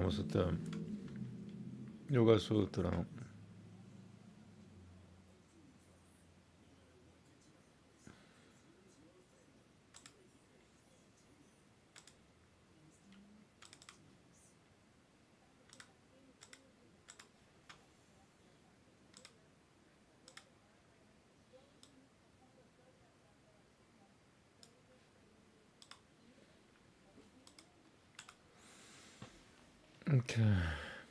Namaste. Yoga Sutra. Okay,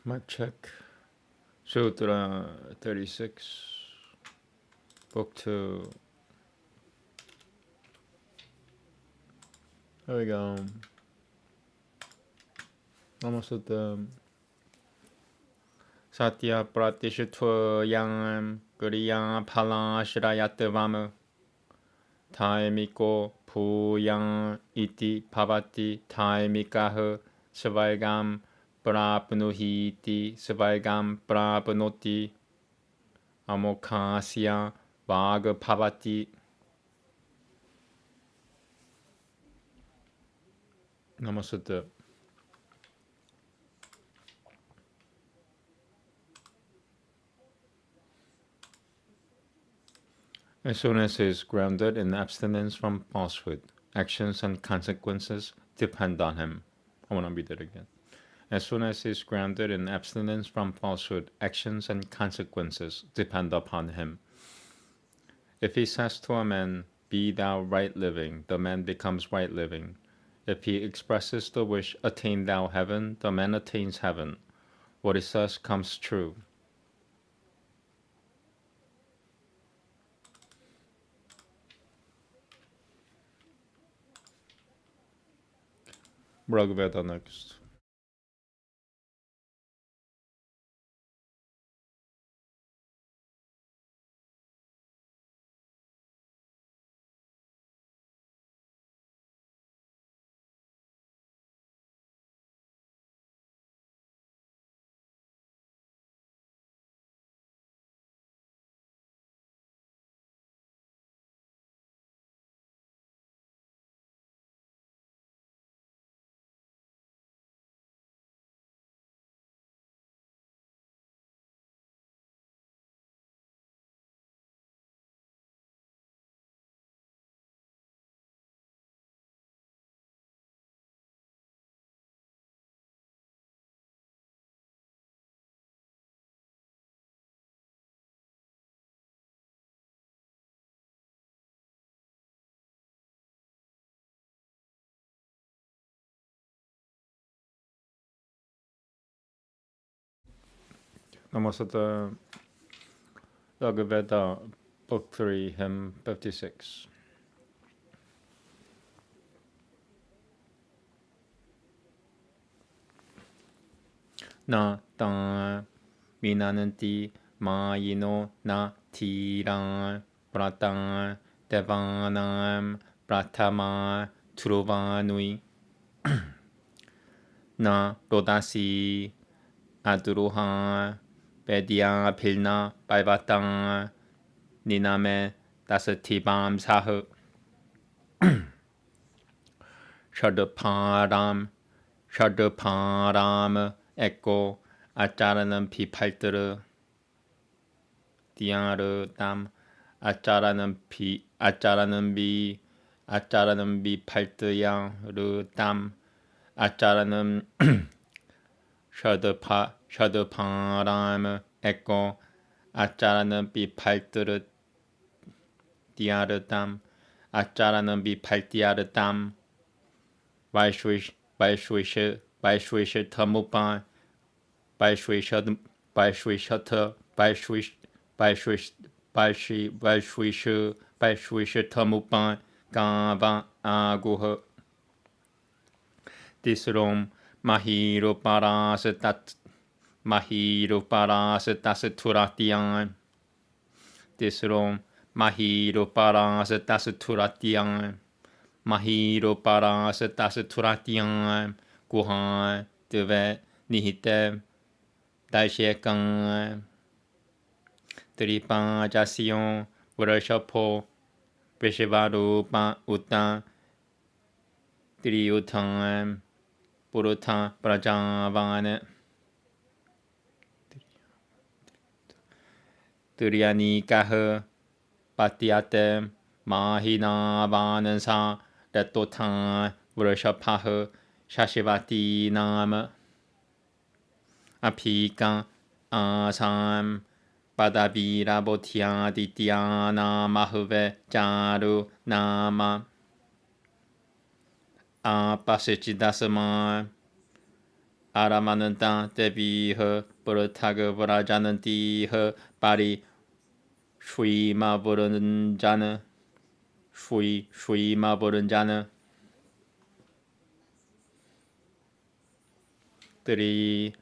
mic check. Sutra 36, Book 2. There we go. Namaste. Satya Pratishitva Yang Guriya Pala Shirayatvam Taimiko Puyang Iti Pavati Taimikah Svaigam Prapnuhiti Svaigam Prapnoti Amokasya Vaga Pavati. Namaste. As soon as he is grounded in abstinence from falsehood, actions and consequences depend on him. I want to read that again. As soon as he is grounded in abstinence from falsehood, actions and consequences depend upon him. If he says to a man, "Be thou right living," the man becomes right living. If he expresses the wish, "Attain thou heaven," the man attains heaven. What he says comes true. Veda next. Namaste. Veda, Book 3, Hymn 56. Na ta minananti mayino na tiran pratang devanam pratama truvanui na rodasi aduruha bedia pilna baivatang niname dasatibam sahu Shadaparam Eko Acharanam Pipaltara Diaru Dam Acharanam Bi Paltaya Rudam Acharanam Shadaparam Eko Acharanam Pipaltara Diaru Dam Acharanam Pipaltaya Dam Vaishwisha Tamupan Vaishwisha Tamupan Gava Aguha Disrom Mahiro Parasaturatiyan Disrom Mahiro Parasaturatiyan Mahiro Parasaturatiyan Guhan Deve Nihite Daishekan Tripajasyon Vrashapo Vishivarupa Uta Triutam Puruta Prajavan Turyanikah Patiate Mahina Vanansa Ratotan Vrashapah Shashivati Nama Apika Asam Padavira Botya Dityana Mahave Charu Nama Apasichidasama Aramananta Deviha Purataga Vrajanantiha Bari Shwima Vuranjana Shwima Vuranjana Tri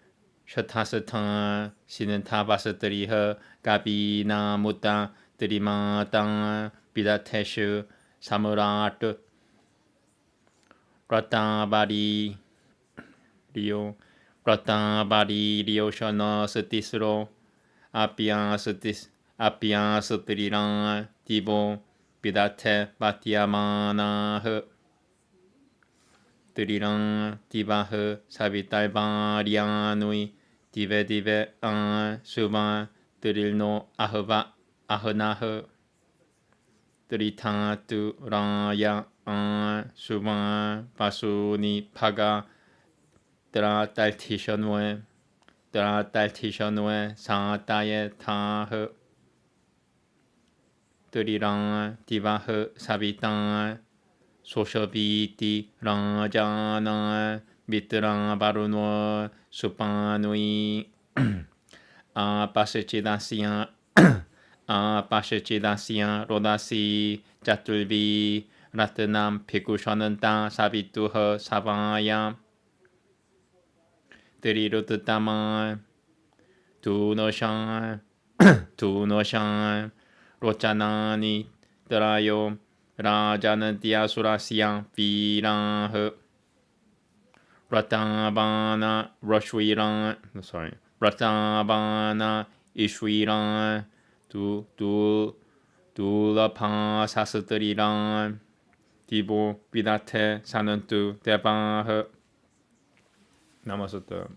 Shatasatan Sinantavasatariha Gabina Mutta Trimatan Bidateshu Samurat Ratabadi Rio Ratabadi Rio Shana Satisro Apia Satriran Tibo Bidate Batiamana Triran Tibahe Savitai Varianui Dive An Suvan Trilno Ahava Ahanahe Tritatu Raya An Suvan Pasuni Paga Trataltishanwe Sataye Tahe Triran Tibahe Savitan Soshaviti Rajana Vitran Baruno Supanui Apashechidasian Rodasi Jatulvi Ratanam Pikushananta Savituha Savaya Tirirutama Tunoshan Rochanani Trayo Rajanantya Surasya Virah Ratabana Ratabana Ishwiran Dulapa Sasatariran Tibo Vidate Sanantu Devah Namaste.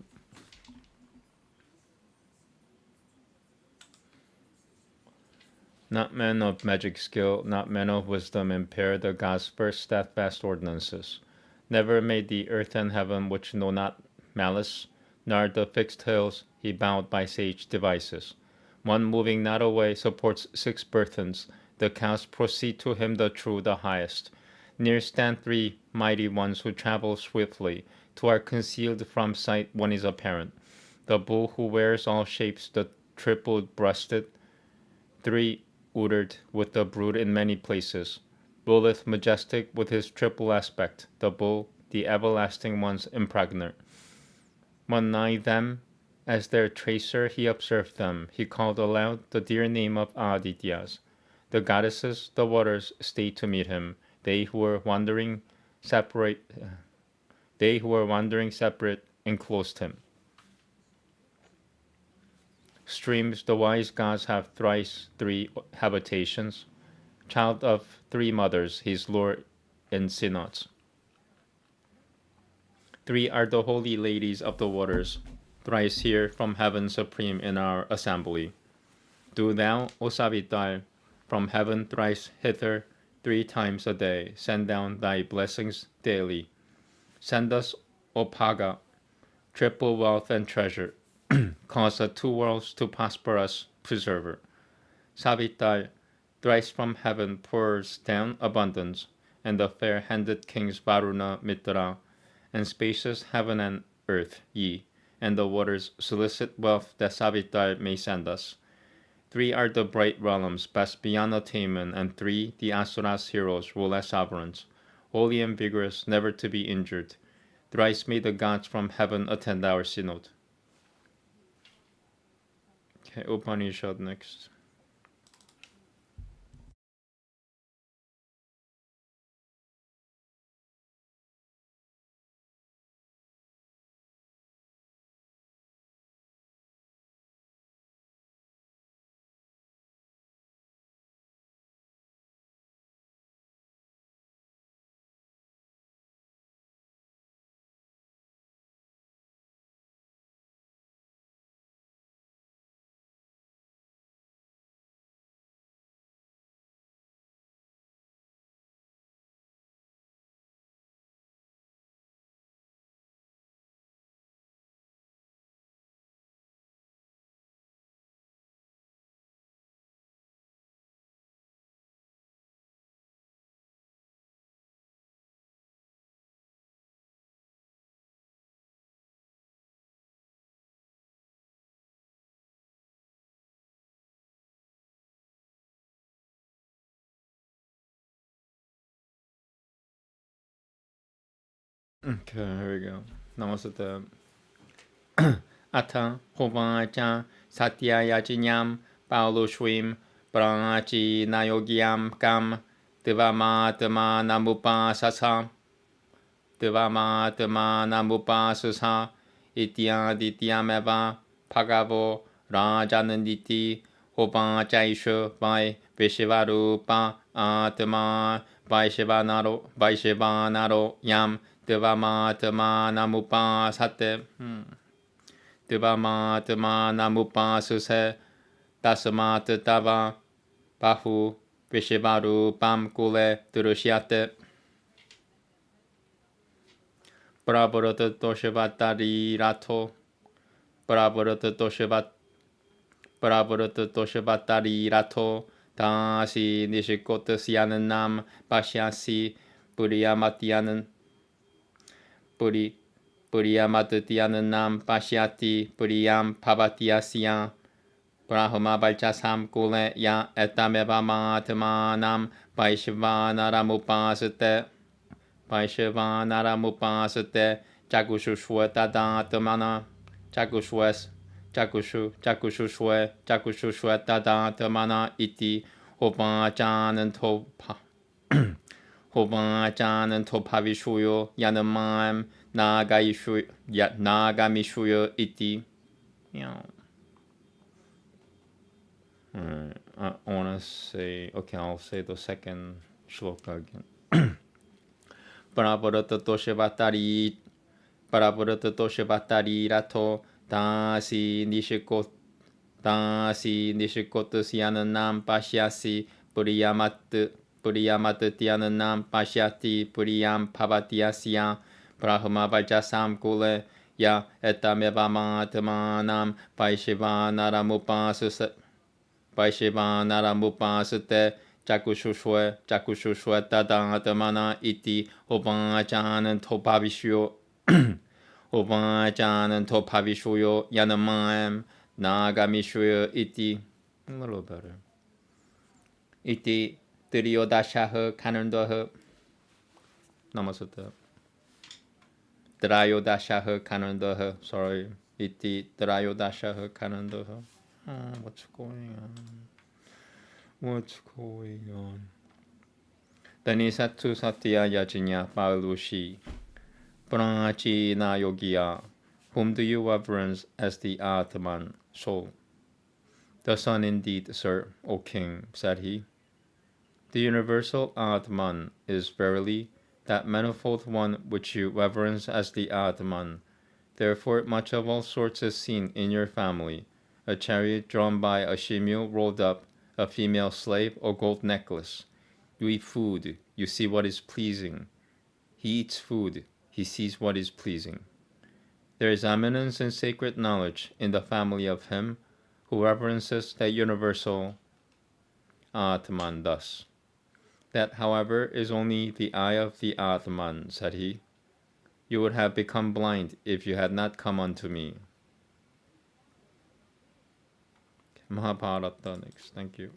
Not men of magic skill, not men of wisdom impair the God's first steadfast ordinances. Never made the earth and heaven which know not malice, nor the fixed hills he bound by sage devices. One moving not away supports 6 burthens. The cows proceed to him the true, the highest. Near stand 3 mighty ones who travel swiftly. 2 are concealed from sight, 1 is apparent. The bull who wears all shapes, the triple-breasted. 3 uddered with the brood in many places. Ruleth majestic with his triple aspect. The bull, the everlasting ones impregnate. One nigh them, as their tracer he observed them. He called aloud the dear name of Adityas. The goddesses, the waters, stayed to meet him. They who were wandering separate enclosed him. Streams, the wise gods have thrice 3 habitations. Child of 3 mothers, his lord in synods. 3 are the holy ladies of the waters, thrice here from heaven supreme in our assembly. Do thou, O Savitar, from heaven thrice hither 3 times a day, send down thy blessings daily. Send us, O Paga, triple wealth and treasure. Cause the 2 worlds to prosper us, preserver. Savitar, thrice from heaven pours down abundance, and the fair-handed kings Varuna, Mitra, and spacious heaven and earth, ye, and the waters solicit wealth that Savitar may send us. 3 are the bright realms, best beyond attainment, and 3 the Asuras heroes rule as sovereigns, holy and vigorous, never to be injured. Thrice may the gods from heaven attend our synod. Okay, Upanishad next. Okay, here we go. Namaste. Atha Hovacha Satyayachinyam Paulushwim Pranachi Nayogyam Kam Devamatma Namupasasa Devamatma Namupasasa Ityadityameva Bhagavo Rajananditi Hovachaisha Vai Vishivarupa Atma Vaishvanaro Yam Devamatma Namupasate Devamatma Namupasase Tasamat Tava Bahu Vishivarupam Kule Durushyate Prabharata Doshavatari Rato Prabharata Doshavatari Rato Tasi Nishikotasyananam Pashyasi Puriyamatiyanan Puriyamatatyananam Pashyati Puriyam Pavatyasya Brahma Valchasam Kule Ya Etamevamatmanam Vaishvanarampasate Jagushuswetadatamana Jagushuswetadatamana Iti Hovajanantopavishuyo Yanamam Nagamishuyo Iti. I want to say, okay, I'll say the second shloka again. Prabharata Doshavatari Rato Dasi Nishikotasyananam Pashyasi Puriyamatyananam Pashyati Puriyam Pavatyasya Brahma Vajasam Kule Ya Etamevamatmanam Vaishvanarampasate Jakushushwe Tadatamana Iti Hovajanantopavishuyo Hovajanantopavishuyo Yanamam Nagamishuyo Iti. A little better. Iti Triyodashaha Kanandaha. Namaste. Trayodashaha Kanandaha. Sorry. Iti Trayodashaha Kanandaha. What's going on? Tanisattu Satya Yajinya Palushi Pranachi Na Yogiya. Whom do you reverence as the Atman, soul? The Son indeed, sir, O king, said he. The universal Atman is verily that manifold one which you reverence as the Atman. Therefore much of all sorts is seen in your family. A chariot drawn by a she-mule rolled up, a female slave, or gold necklace. You eat food, you see what is pleasing. He eats food, he sees what is pleasing. There is eminence in sacred knowledge in the family of him who reverences that universal Atman thus. That, however, is only the eye of the Atman, said he. You would have become blind if you had not come unto me. Mahabharat next. Thank you.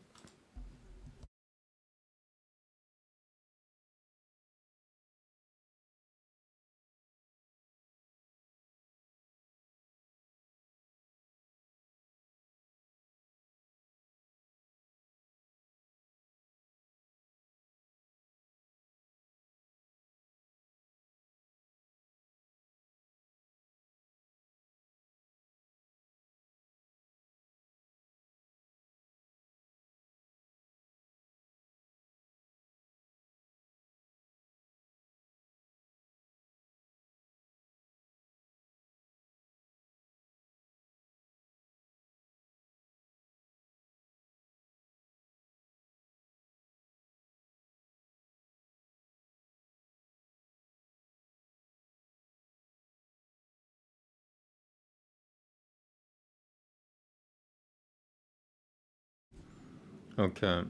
Okay,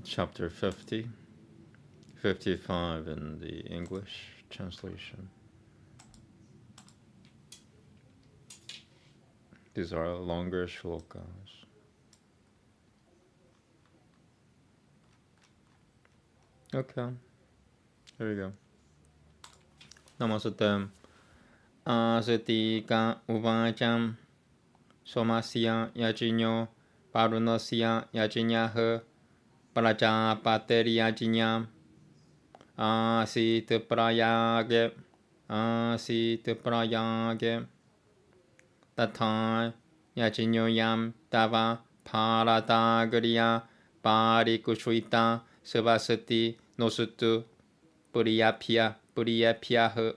chapter 50, 55 in the English translation. These are longer shlokas. Okay, here we go. Namaste. Asatika Uvacham Somasya Yajinyo Parunosya Yajinyaha Prajapateri Yajinyam Asit Prayage Tatha Yajinyoyam Tava Paratagriya Parikushvita Savasati Nosutu Puriyapyaha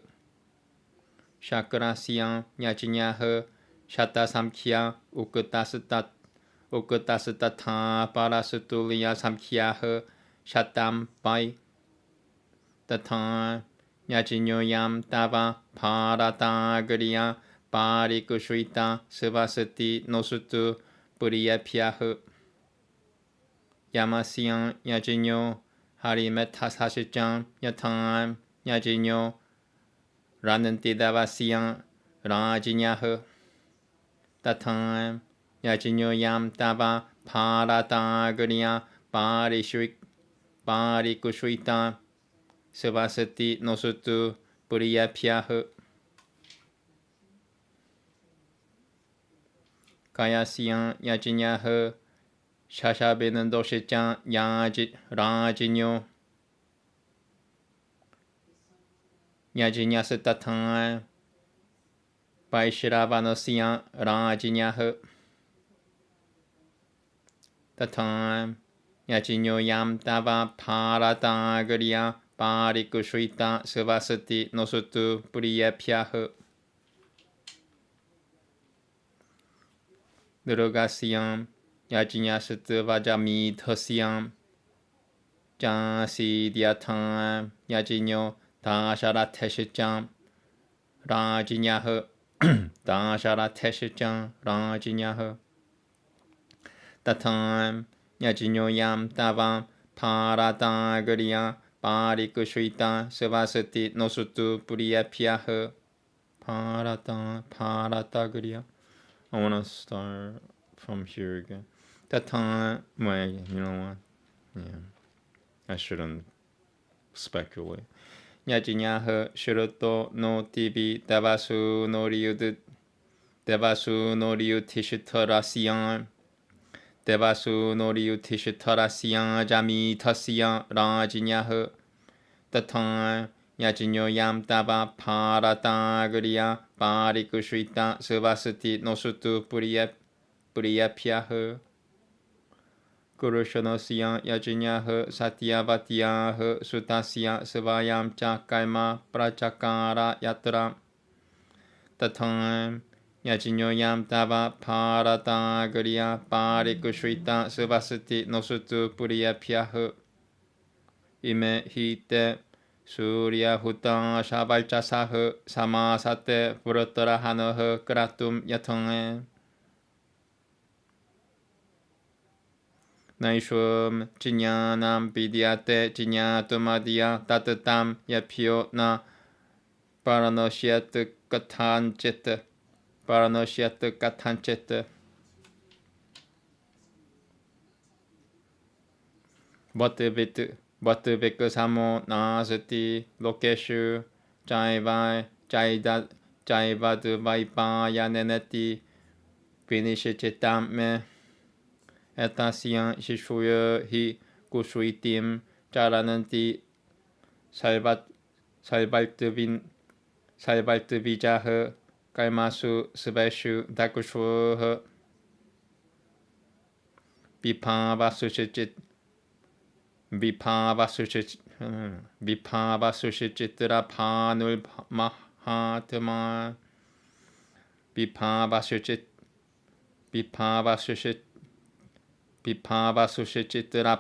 Shakrasya Yajinyaha Shata Samkhya Ukutasatatha Parasutuliya Samkhyaha Shatam Pai Tatha Yajinyoyam Tava Paratagriya Parikushvita Savasati Nosutu Puriyapyaha Yamasya Yajinyo Harimetasashijam Yatam Yajinyo Ranantidavasya Rajinyaha Tatam Yajinyoyam Tava Paratagriya Parikushvita Savasati Nosutu Puriyapyaha Kayasya Yajinyaha Shashabinandoshicha Rajinyo Yajinyasa Tatam Vaishravanasya Rajinyaha Tatam Yajinyoyam Tava Paratagriya Parikushvita Savasati Nosutu Puriyapyaha Durugasyam Yajinyasat Vajamitasyam Jansidyatam Yajinyo Dasharateshijam Rajinyaha Dasharateshijam Rajinyaha Tatam Yajinyoyam Tavam Paratagriya Parikushvita Savasati Nosutu Puriyapyaha Paratagriya. I want to start from here again. Tatam, well, you know what? Yeah, I shouldn't speculate. Yajinyaha Shiroto no Tibi Devasu no Ryutishitarasyan Devasu no Ryutishitarasyan Jamitasya Rajinyaha Tatam Yajinyoyam Tava Paratagriya Parikushvita Savasati Nosutu Puriyapyaha Kurushanasya Yajinyaha Satyavatyaha Sutasya Savayam Chakaima Prachakara Yatra Tatam Yajinyoyam Tava Paratagriya Parikushvita Savasati Nosutu Puriyapyaha Ime hite Surya Huta Shabalchasaha Samasate Vrutarahanaha Kratum Yatange Naishwam Chinyanam Vidyate Chinyatumadya Tatatam Yapyo Na Paranosyat Kathanchit Bhattavika Samo Nasati Lokeshu Jaivadu Vaipayaneneti Vinishitame Etasyan Shishuya Hi Kushwitim Charananti Salvaltavijaha Kalmasu Sveshu Dakushwaha Vipavasushchitra Panul Mahatma Vipavasushchitra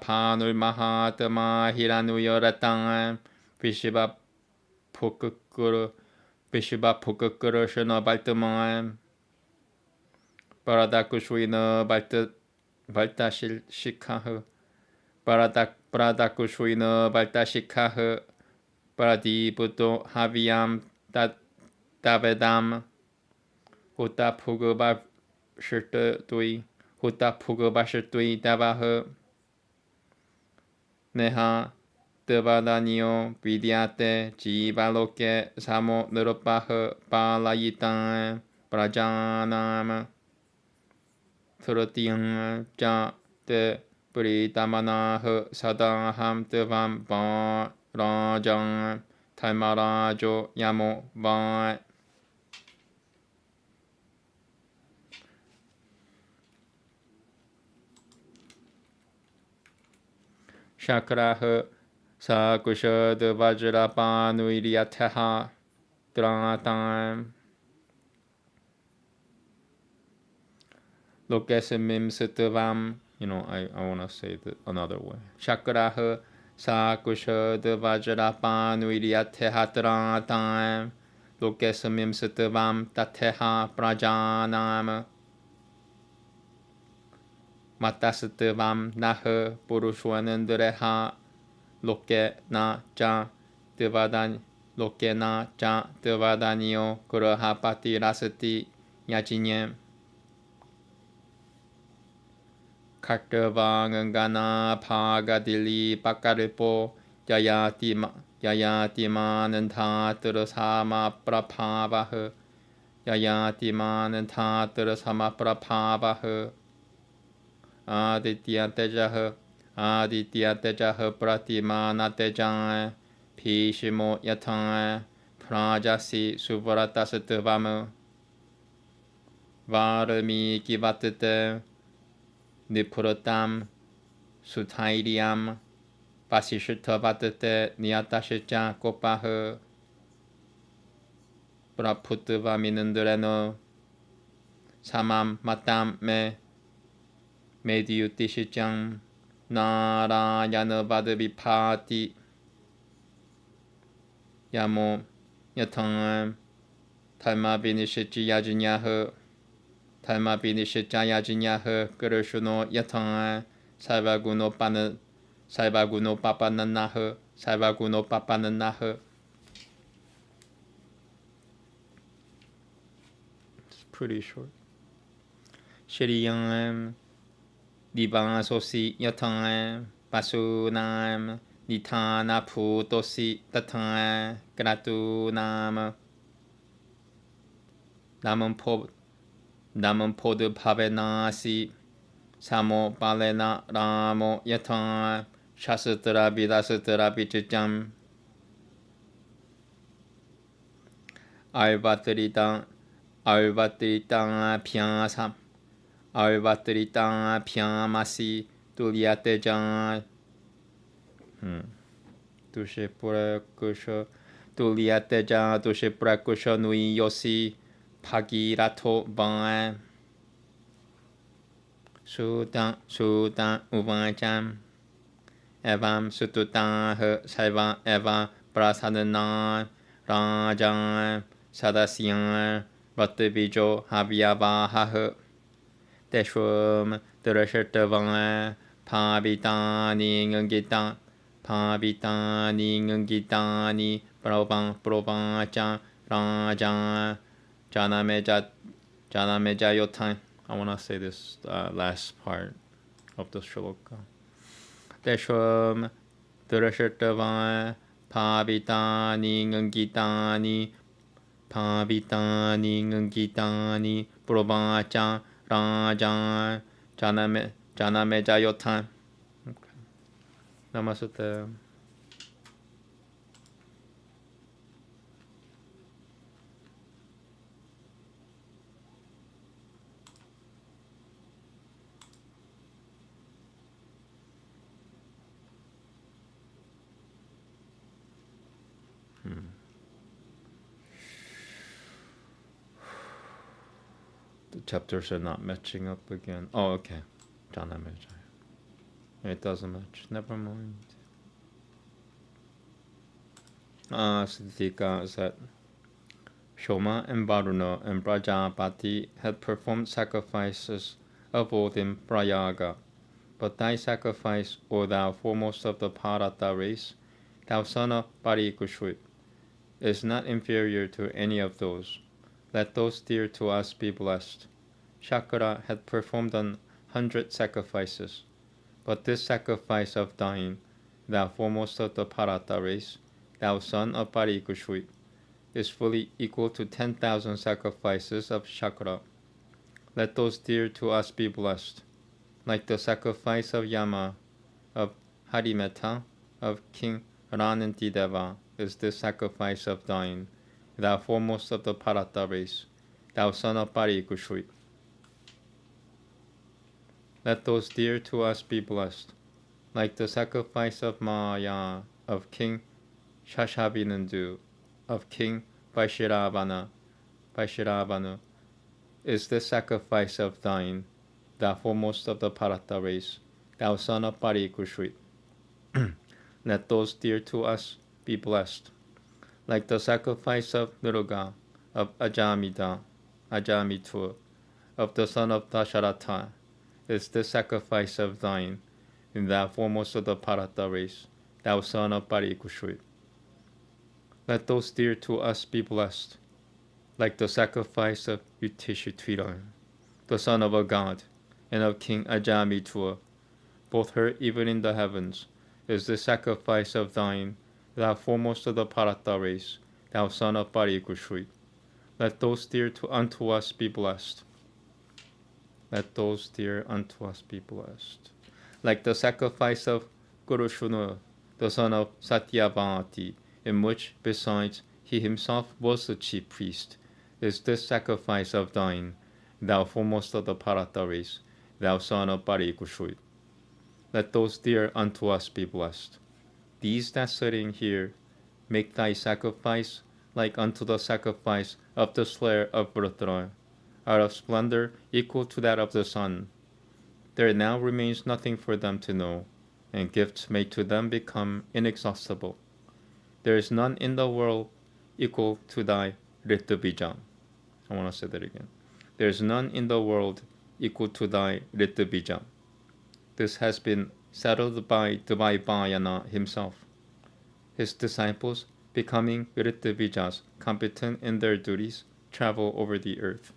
Panul Mahatma Hiranuyoratan Vishiva Pukukuru Shana Baltaman Paradakushwina Baltashikaha Paradakushwina Baltashikaha Paradiputo Haviam Davedam Hutapugabashirtui Davaha Neha Devadaniyo Vidyate Jivaloke Samo Nirupaha Palayitan Prajanam Trutiyam Ja Te Pritamanaha Sadaham Devam Ba Rajam Taimarajo Yamo Ba Shakraha Sakusha de Vajrapanu Iliataha Dratam Lokesimim Sitavam. I want to say it another way. Shakraha Sakusha de Vajrapanu Iliataha Dratam Lokesimim Sitavam Tateha Prajanam Matasatevam Naha Purushwanandreha Loke na ja Devadan Loke na ja Devadanio Kurahapati Rasati Yajinyam Kartavangangana Pagadili Pakaripo Yayatima Terasama Prapavaha Yayatima Terasama Prapavaha Aditya Tejaha Pratimana Tejan Pishimo Yatan Prajasi Suvaratasatavama Varami Kivatete Nipuratam Sutairiam Vasishitavatete Niyatashaja Kopaha Praputava Minandurano Samam Matam Me Mediutishijam Narayana Vadavipati Yamo Yatan Talma Vinishiji Yajinyaha Talma Vinishija Yajinyaha Gurushuno Yatan Saivaguno Papananaha Saivaguno Papananaha. It's pretty short. Shiriyam Divasosi Yatan Pasunam Nitana Putosi Tatan Gratunam Namam Pod Pavenasi Samo Balena Ramo Yatan Shasatra Vidasatra Vicham Alvatritan Piansam Alvatritan Piamasi Tuliatejan Tushe Purakusha Tuliatejan Tushe Prakusha Nui Yosi Pagirato Ban Sudan Uvajam Evam Sututan Saivan Evam Prasadana Rajan Sadasyan Vatavijo Havyavaha Deshwam Durashartavan Pavitani Ngitani Provanchan Rajan Janameja Yotan. I want to say this last part of the shloka. Deshwam Durashartavan Pavitani Ngitani Provanchan Rajan Janameja Yotan. Okay. Namaste. The chapters are not matching up again. Oh, okay. Janameja. It doesn't match. Never mind. Siddhika said, Shoma and Varuna and Prajapati had performed sacrifices of old in Prayaga. But thy sacrifice, O thou foremost of the Bharata race, thou son of Parikushwit, is not inferior to any of those. Let those dear to us be blessed. Shakra had performed 100 sacrifices, but this sacrifice of thine thou foremost of the Bharata race, thou son of Parikushvit, is fully equal to 10,000 sacrifices of Shakra. Let those dear to us be blessed, like the sacrifice of Yama, of Harimetta, of King Ranantideva is this sacrifice of thine, thou foremost of the Bharata race, thou son of Parikushvit. Let those dear to us be blessed, like the sacrifice of Maya, of King Shashabinandu, of King Vaishiravana, is this sacrifice of thine, thou foremost of the Bharata race, thou son of Parikushvit. Let those dear to us be blessed, like the sacrifice of Niruga, of Ajamitur, of the son of Dasharatha, is this sacrifice of thine, and thou foremost of the Bharata race, thou son of Parikushvit. Let those dear to us be blessed, like the sacrifice of Yudhishthira, the son of a god, and of King Ajamitur, both heard even in the heavens, is the sacrifice of thine, thou foremost of the Bharata race, thou son of Parikushvit. Let those dear unto us be blessed. Let those dear unto us be blessed. Like the sacrifice of Gurushunu, the son of Satyavati, in which, besides, he himself was the chief priest, is this sacrifice of thine, thou foremost of the Bharata race, thou son of Parikushvit. Let those dear unto us be blessed. These that sitting here make thy sacrifice like unto the sacrifice of the slayer of Vritra, are of splendor equal to that of the sun. There now remains nothing for them to know, and gifts made to them become inexhaustible. There is none in the world equal to thy Ritubija. I want to say that again. There is none in the world equal to thy Ritubija. This has been settled by Dvaipayana himself. His disciples, becoming Rituvijas, competent in their duties, travel over the earth.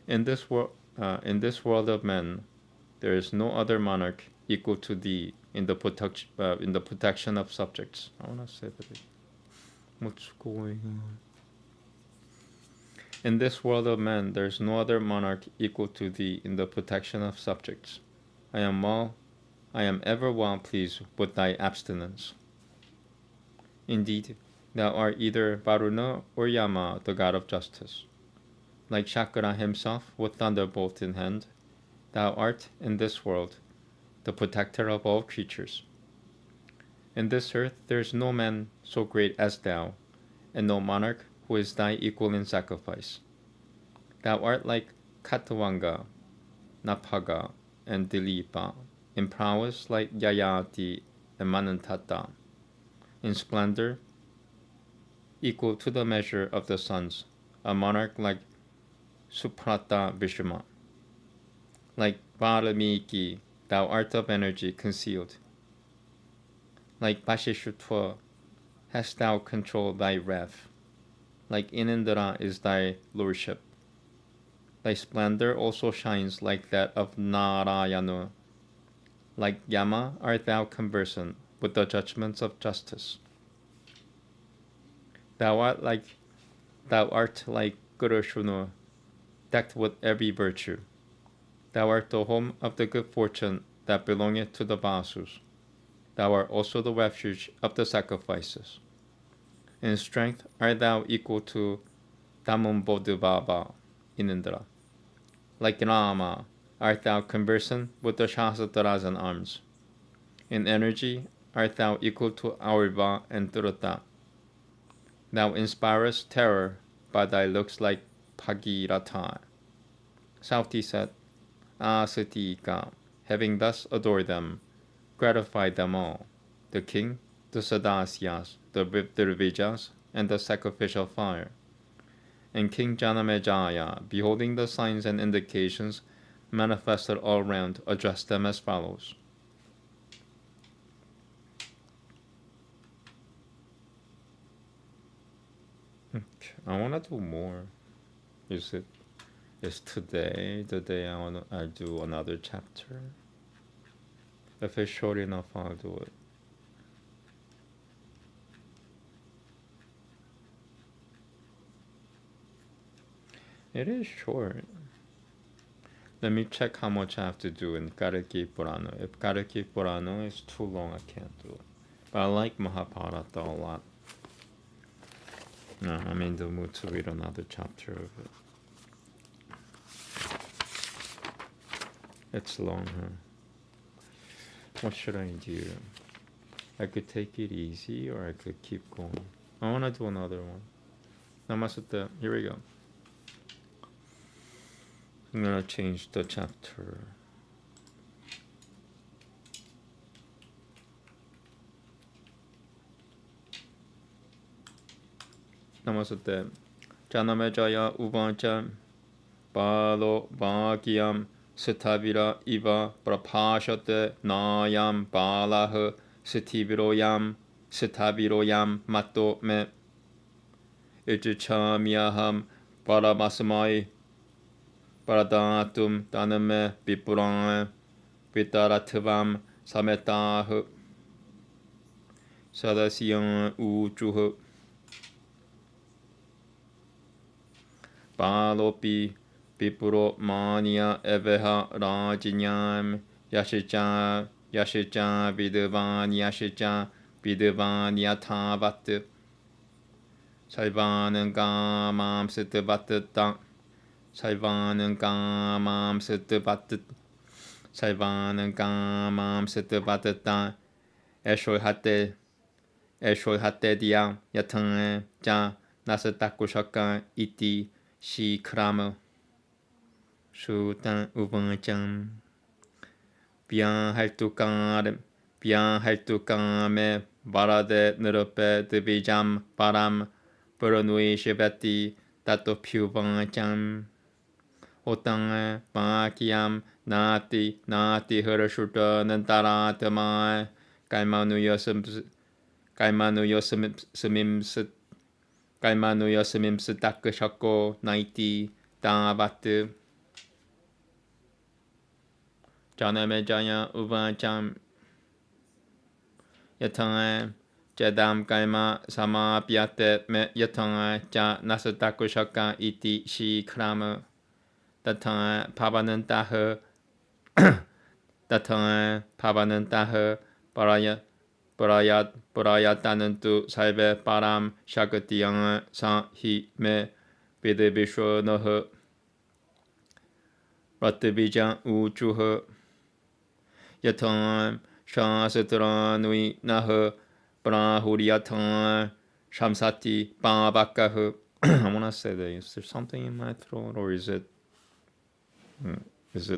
In this world of men, there is no other monarch equal to thee in the protection of subjects. I want to say that. What's going on? In this world of men, there is no other monarch equal to thee in the protection of subjects. I am ever well pleased with thy abstinence. Indeed, thou art either Varuna or Yama, the god of justice. Like Shakra himself with thunderbolt in hand, thou art, in this world, the protector of all creatures. In this earth there is no man so great as thou, and no monarch who is thy equal in sacrifice. Thou art like Katavanga, Napaga, and Dilipa, in prowess like Yayati and Manantata, in splendor equal to the measure of the suns, a monarch like Suprata Vishma. Like Varamiki, thou art of energy concealed. Like Vashishtva, hast thou controlled thy wrath. Like Inindra is thy lordship. Thy splendor also shines like that of Narayana. Like Yama art thou conversant with the judgments of justice. Thou art like Gurushunu, decked with every virtue. Thou art the home of the good fortune that belongeth to the Vasus. Thou art also the refuge of the sacrifices. In strength art thou equal to Dhammambodhivaba in Indra. Like Rama art thou conversant with the Shastras and arms. In energy art thou equal to Aurva and Druta. Thou inspirest terror by thy looks like Bhagirata. Sauti said, Asatika, having thus adored them, gratified them all, the king, the Sadasyas, the Dirvijas, and the sacrificial fire. And King Janamejaya, beholding the signs and indications manifested all round, addressed them as follows. Okay, I want to do more. Is today the day I do another chapter? If it's short enough, I'll do it. It is short. Let me check how much I have to do in Kalki Purana. If Kalki Purana is too long, I can't do it. But I like Mahabharata a lot. No, I'm in the mood to read another chapter of it. It's long, huh? What should I do? I could take it easy or I could keep going. I want to do another one. Namaste. Here we go. I'm going to change the chapter. Namaste. Janamejaya Uvancha Balo Bhagyam Sitabira Iva Prapashate Nayam Balah Sitiviroyam Mato Me Ichichamyaham Paramasmai Paradatum Daname Vipuran Vitaratavam Sametah Sadasyan Ujuh Balopi Vipuro Mania Eveha Rajinyam Yashicha Vidavan Yatavat Saivan Gamam Sitabatata Saivan Gamam Sitabatata Eshohate Dia Yatan Ja Nasatakushaka Iti Shi Krama Shutan Uvancham Bien Haltukame Barade Nurupe Divijam Param Puranui Shivati Tato Puvancham Otang Pakiam Nati Hirashuta Nantaratama Kaimanu Yosamim Sitakashako Naiti Tavatu Janamejaya Uvancham Yatanga Jadam Kaima Sama Piate Me Yatanga Ja Nasatakushaka Iti Shi Krama Datanga Pavanantaha Parayatanantu Saive Param Shakatiyang Sahi Me Videbisho Noha Ratavijan Uchuha Yatan Shansatranui Naha Brahuriyatan Shamsati Babakaha. I want to say that. Is there something in my throat or is it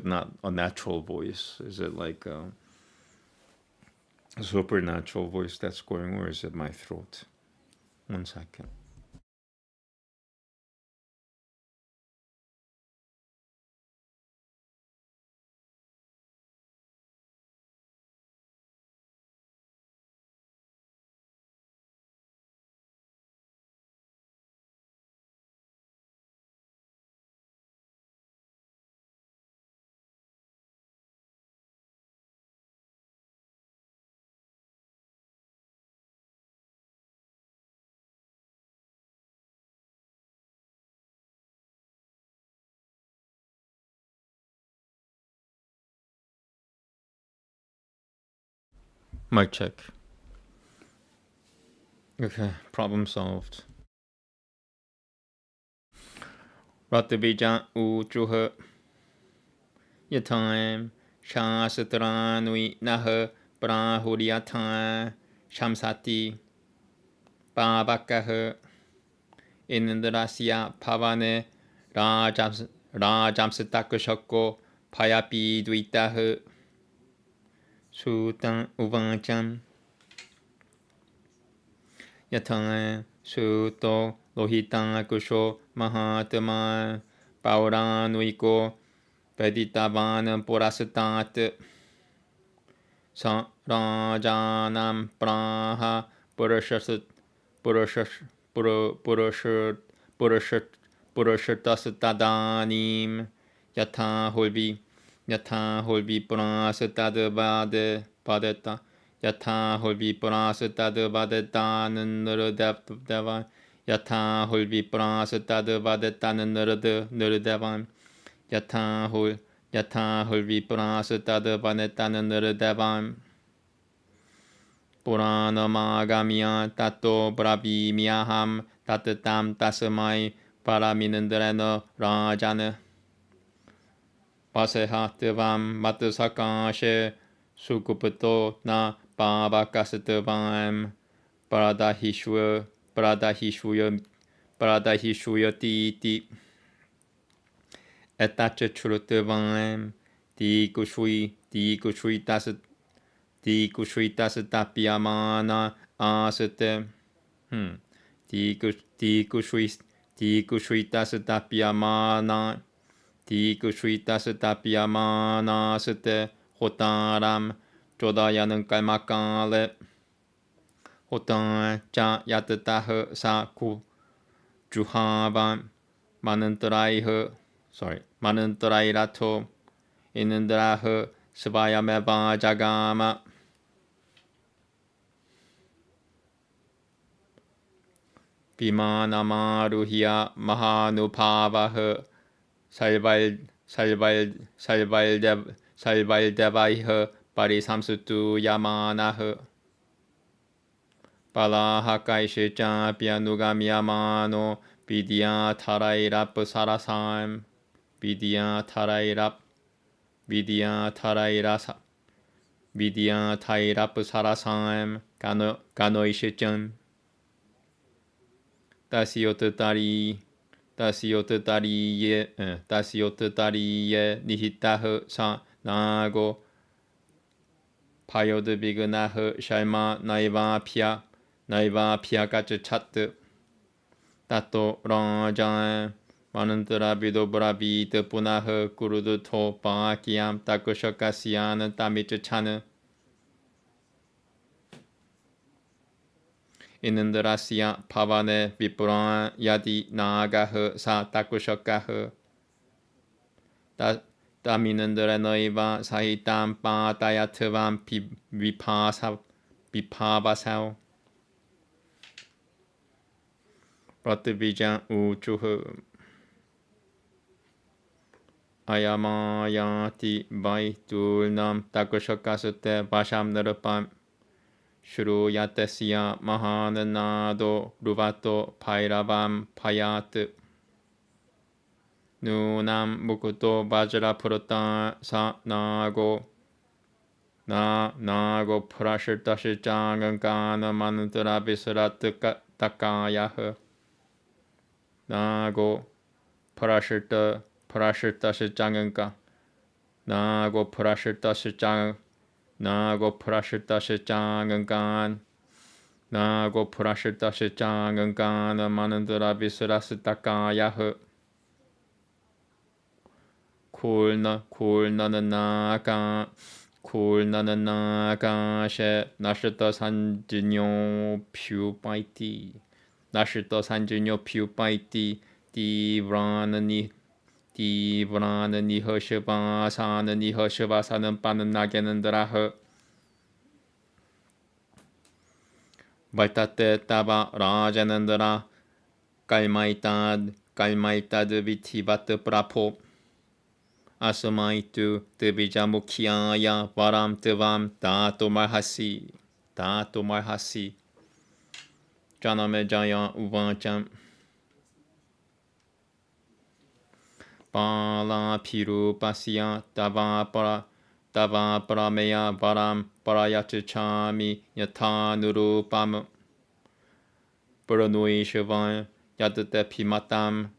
not a natural voice? Is it like a supernatural voice that's going, or is it my throat? 1 second. Mic check. Okay, problem solved. Ratavijan Uchuha Yatam Shasatranui Naha Brahuriyatan Shamsati Babakaha Indrasya Pavane Rajamsatakashako Payapi Dvitaha Sutan Uvancham Yatan Suto Lohitan Kusho Mahatama Pauranuiko Veditavan Purasatat Rajanam Praha Purushatasatadanim Yatha Holvi Purasatadavade 받았다. 야타 홀비 플러스 따드 받았다는 느르데반. 야타 홀비 플러스 따드 받았다는 느르데반. 야타 홀비 플러스 따드 받았다는 느르데반. पुराणमागामिया ततो ब्रवीम्यहं तत्तं तस्मै परमिन्द्रेण राजन् पश्यत्वं मत्सकाशे सुकुप्तो न पावकस्तवं प्रदहिष्यतीति एतच्चुत्वं Tikushritas tapyamana asate. Tikushritas tapyamana asate. Hotaram chodayanan kalmakale. Hotan cha yatatah saku juhavan manantarayrato inandrah svayameva jagama. Vimanamaruhya mahanupavah salvaildevaih parisamsutu yamanah palahakaishecha pyanugamyamano vidyatarairap sarasam vidyatarairap sarasam kanoishechan Tasyotariye nihitah sa nago payod vignah sharma naivapya kachat tato rajan manantara vidobravit punah kurudutho pakyam takushakasyan tamichchan Inandrasya pavane vipran yadi nagah sa takushakah taminandranaiva sahitam patayatvam vipavasav Pratvijan uchuh ayamayati vaitulnam takushakasute vasham narupam Shruyatasya mahananado ruvato pairavam payat Nunam mukuto vajra purata sa nago prashirtashijangankana manantara visrat takayah Nago prashirtashijanganka Nago prashirtashijangankan manantara visrasitakayah kulnanaka she nashita sanjinyo pyupaiti Tivrana nihashvasanam pananaganandrah Vaitate tava rajanandra kalmaitad vithivat prapo Asamaitu tevijamukhyaya varam tevam tato marhasi Janame jaya uvancham Pala piru pasya tava parameya varam parayachachami yatanurupam Paranuishavan yadate pimatam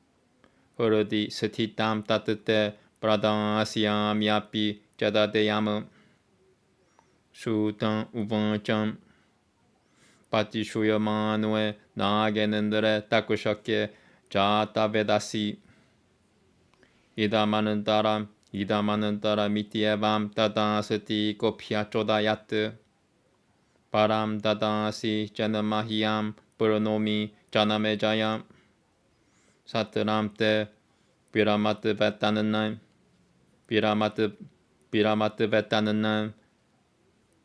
Huradi satitam tatate pradasyam yapi jadadeyam Sutam uvancham Patishuyamanoe nagenandre takushake jata vedasi Idamanantara mityevam tadasati kopya chodayat Param dadasi janamahiyam purnomi janamejayam Satramte Piramat vetananam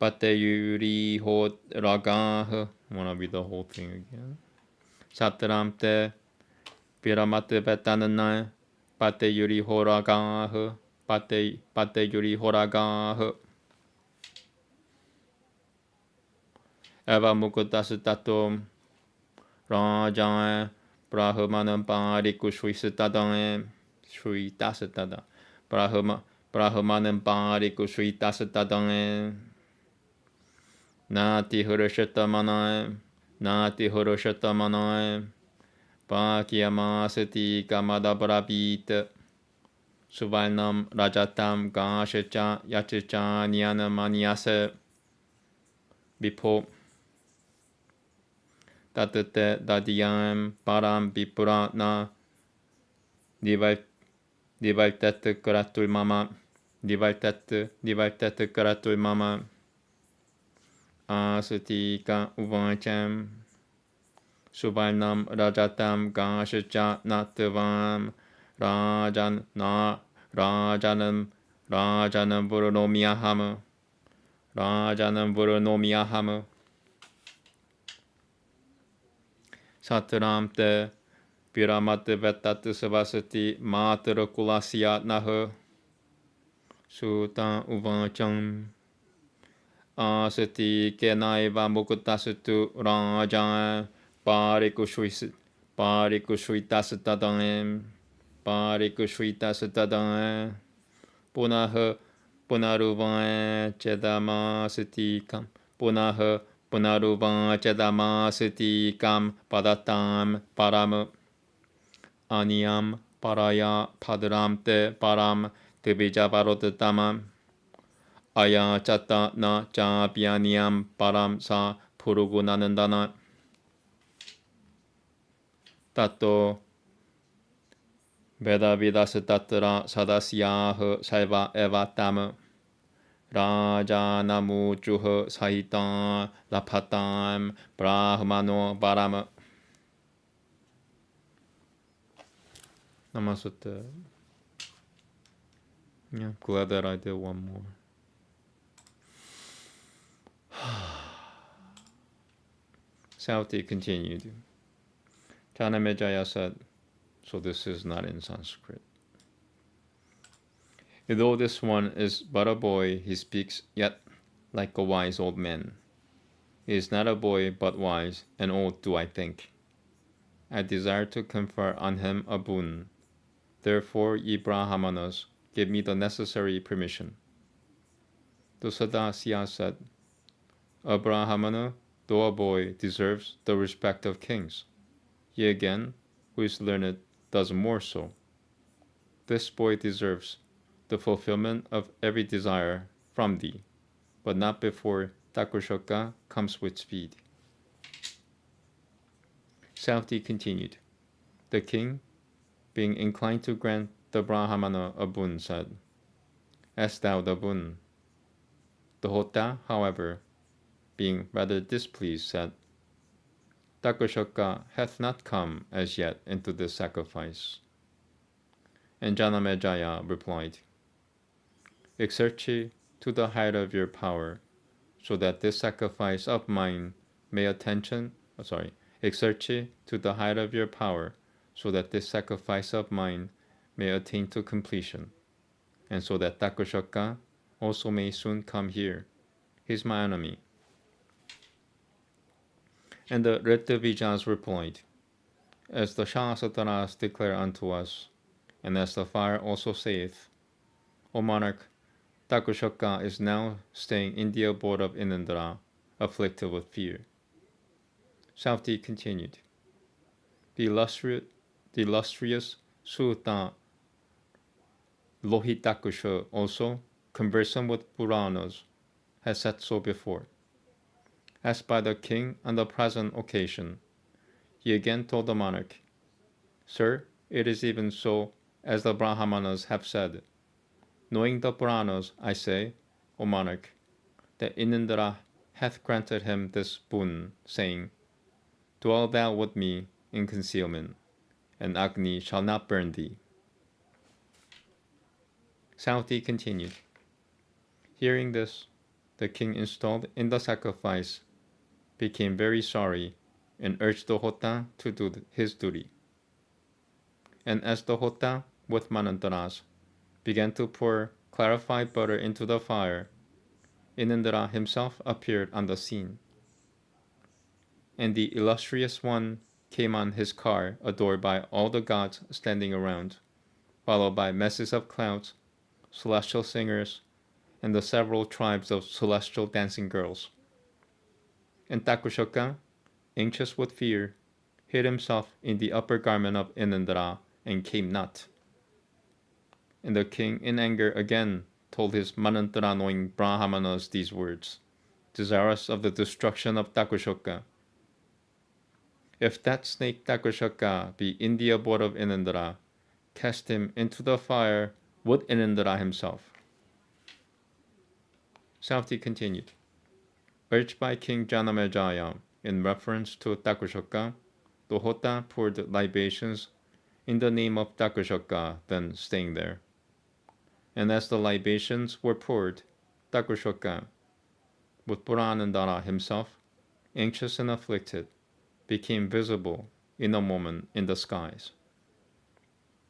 Pateyuri ho ragah. I want to read the whole thing again. Satram te piramate betanana. Pateyuri ho ragah. Pateyuri ho ragah. Eva mukutas tatum. Rajan Brahmanam Pariku Shuisatadam Shuitasatada Brahmanam Pariku Shuitasatadam Nati Hurushatamana Nati Hurushatamana Pakyamasati Kamada Brabit Suvainam Rajatam Gashacha Yachicha Nyanamaniasa Bipo Tatate Dadiyam Param Bipurana Divaltet Karatul Mama Divaltet Karatul Mama Asutika Uvancham Suvarnam Rajatam Gashacha Natavam Rajanam Vurunomiyaham Satram te Piramate Vetat Savasati Matara Kulasya Nah Sutan Uvancham Asati Kenaiva Mukutasutu Rajan Parikushvitasatadam Punaruvan Chedamasitikam Punaruvan Chedamasitikam Padatam Param Aniyam Paraya Padram Te Param Tibijavarotatamam Aya Chata Na Chapianiyam Param Sa Purugunanandana Tato Veda Vidasatatra Sadasyah Saiva Evatam Rajanamuchuh Sahitam Lapatam Brahmano Varama. Namaste. Yeah, I'm glad that I did one more. Sauti continued. Janamejaya said, so this is not in Sanskrit. Though this one is but a boy, he speaks yet like a wise old man. He is not a boy but wise, and old do I think. I desire to confer on him a boon. Therefore, ye Brahmanas, give me the necessary permission. Dusadasya said, a Brahmana, though a boy, deserves the respect of kings. He again, who is learned, does more so. This boy deserves the fulfillment of every desire from thee, but not before Takushoka comes with speed. Sauti continued. The king, being inclined to grant the Brahmana a boon, said, ask thou the boon. The Hota, however, being rather displeased, said, Takushoka hath not come as yet into this sacrifice. And Janamejaya replied, exert ye to the height of your power, so that this sacrifice of mine may exert ye to the height of your power, so that this sacrifice of mine may attain to completion, and so that Takushoka also may soon come here. He's my enemy. And the Rittavijas replied, as the Shastras declare unto us, and as the fire also saith, O monarch, Takushoka is now staying in the abode of Inindra, afflicted with fear. Sauti continued. The illustrious Suta Lohitakusha also, conversant with Puranas, has said so before. As by the king on the present occasion, he again told the monarch, Sir, it is even so as the Brahmanas have said. Knowing the Puranas, I say, O monarch, that Inindra hath granted him this boon, saying, Dwell thou with me in concealment, and Agni shall not burn thee. Sauti continued. Hearing this, the king installed in the sacrifice became very sorry and urged the Hota to do his duty. And as the Hota, with Manantaras, began to pour clarified butter into the fire, Inindra himself appeared on the scene. And the illustrious one came on his car, adored by all the gods standing around, followed by masses of clouds, celestial singers, and the several tribes of celestial dancing girls. And Takushoka, anxious with fear, hid himself in the upper garment of Inindra and came not. And the king, in anger, again told his Manantara-knowing Brahmanas these words, desirous of the destruction of Takushoka. If that snake Takushoka be in the abode of Inindra, cast him into the fire with Inindra himself. Savatthi continued. Urged by King Janamejaya in reference to Takushoka, the Hota poured libations in the name of Takushoka, then staying there. And as the libations were poured, Takushoka, with Puranandara himself, anxious and afflicted, became visible in a moment in the skies.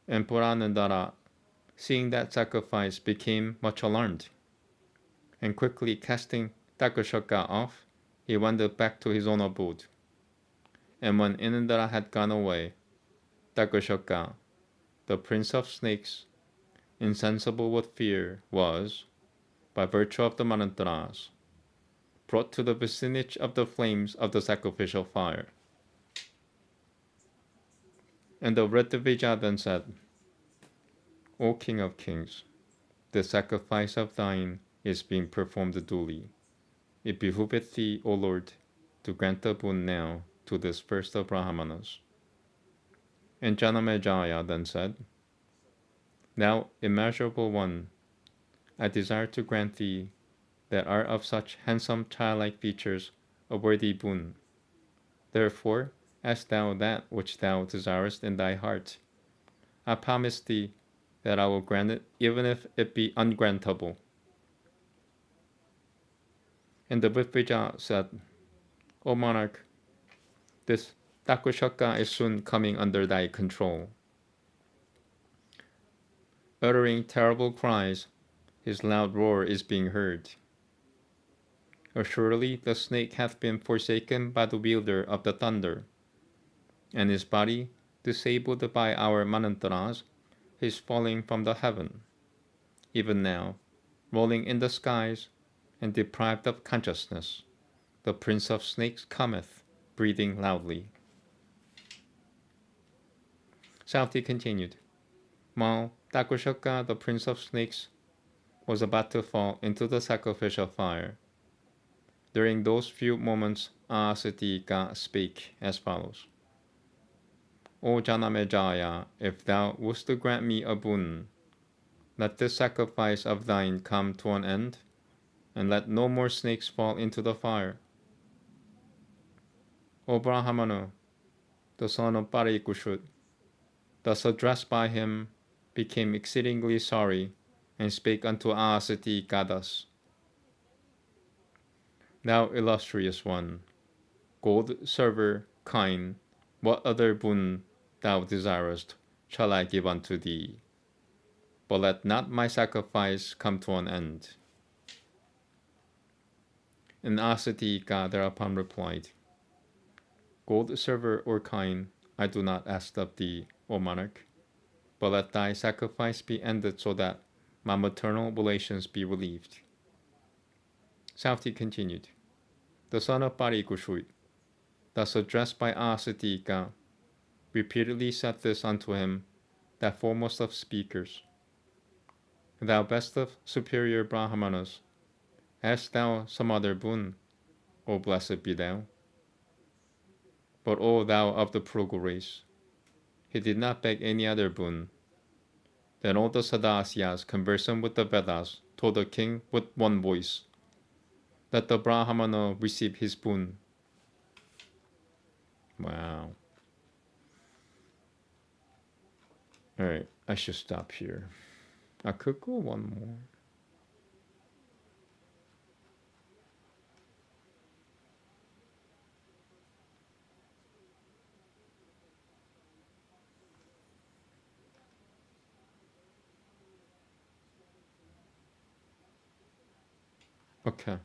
And Puranandara, seeing that sacrifice, became much alarmed, and quickly casting Takushoka off, he wandered back to his own abode. And when Inindra had gone away, Takushoka, the prince of snakes, insensible with fear, was, by virtue of the Manantras, brought to the vicinage of the flames of the sacrificial fire. And the Vredavija then said, O King of Kings, the sacrifice of thine is being performed duly. It behooveth thee, O Lord, to grant a boon now to this first of Brahmanas. And Janamejaya then said, Now, immeasurable one, I desire to grant thee that are of such handsome childlike features a worthy boon. Therefore, ask thou that which thou desirest in thy heart. I promise thee that I will grant it even if it be ungrantable. And the Vipvija said, O monarch, this Takushoka is soon coming under thy control. Uttering terrible cries, his loud roar is being heard. Assuredly the snake hath been forsaken by the wielder of the thunder, and his body, disabled by our Manantras, is falling from the heaven. Even now, rolling in the skies, and deprived of consciousness, the prince of snakes cometh, breathing loudly. Savatthi continued. While Takushoka, the prince of snakes, was about to fall into the sacrificial fire, during those few moments Asatika spake as follows. O Janamejaya, if thou wouldst grant me a boon, let this sacrifice of thine come to an end, and let no more snakes fall into the fire. O Brahmana, the son of Parikushut, thus addressed by him, became exceedingly sorry, and spake unto Asatika thus. Thou illustrious one, gold, silver, kine, what other boon thou desirest shall I give unto thee? But let not my sacrifice come to an end. And Asatika thereupon replied, Gold, silver, or kine I do not ask of thee, O monarch, but let thy sacrifice be ended so that my maternal relations be relieved. Savatthi continued. The son of Parikushut, thus addressed by Asatika, repeatedly said this unto him, that foremost of speakers. Thou best of superior Brahmanas, ask thou some other boon, O blessed be thou. But O thou of the frugal race, he did not beg any other boon. Then all the Sadasyas conversant with the Vedas told the king with one voice, let the Brahmana receive his boon. Wow. Alright, I should stop here. I could go one more. Okay.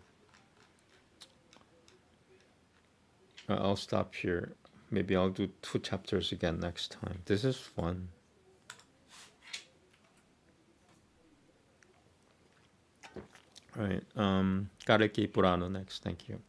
I'll stop here. Maybe I'll do 2 chapters again next time. This is fun. All right. Kalki Purana next. Thank you.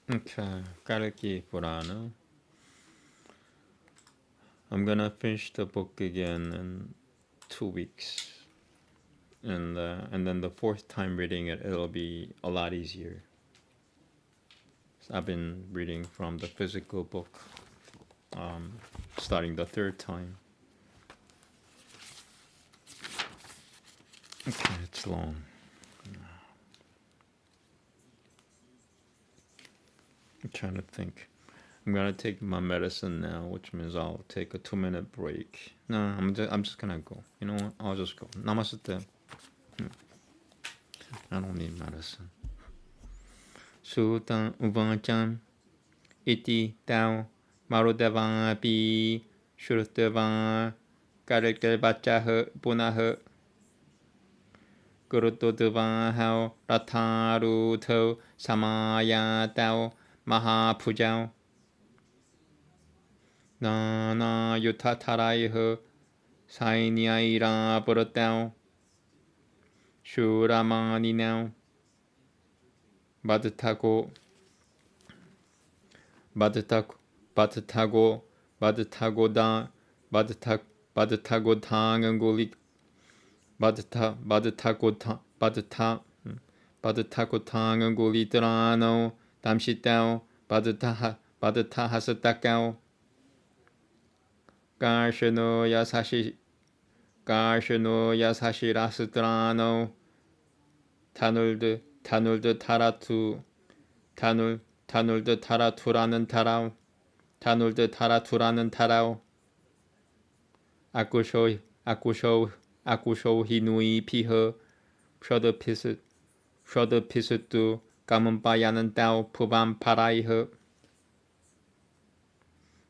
Okay. Kalki Purana. I'm gonna finish the book again in 2 weeks. And then the 4th time reading it, it'll be a lot easier. So I've been reading from the physical book, starting the 3rd time. Okay, it's long. I'm trying to think. I'm gonna take my medicine now, which means I'll take a 2-minute break. No, I'm just gonna go. You know what? I'll just go. Namaste. I don't need medicine. Sutra Uvacham Iti Tao Marudava Pi Shurtava Karikal Bachah Punah Gurutudva Hao Ratharuto Samaya Tao Mahapujao Nana Yutatarai Sainyaira Burutao Shuramani now Badatago Badatago Badatagoda Badatagotangangulik Badatagotangangulitrano Damshitao Badatahasatakao Garshano Yasashi Rasutrano Tanulde Taratu Tanulde Taratura는 Tarao Tanulde Taratura는 Tarao Akusho Hinui Pihe Pisutu Gamunbayanan Dao Puvam Paraihe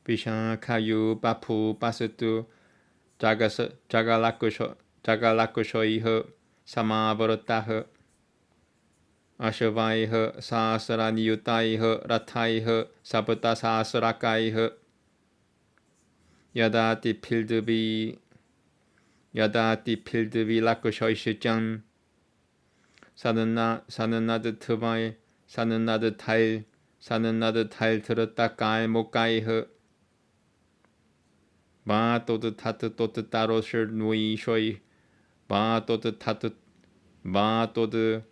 Bishan Kayu Bapu Basutu Jagalakushoihe Samabharatahe Ashavaihe Sasraniyutaihe Rataihe Sabata Sasrakaihe Yadati Pilduvi Lakushoishijam Sananade Tuvai Sananade Teil Turatakai Mokaihe Ba Tote Tatu Tote Taro Shir Nui Shoi Ba Tote Tatu Ba Tote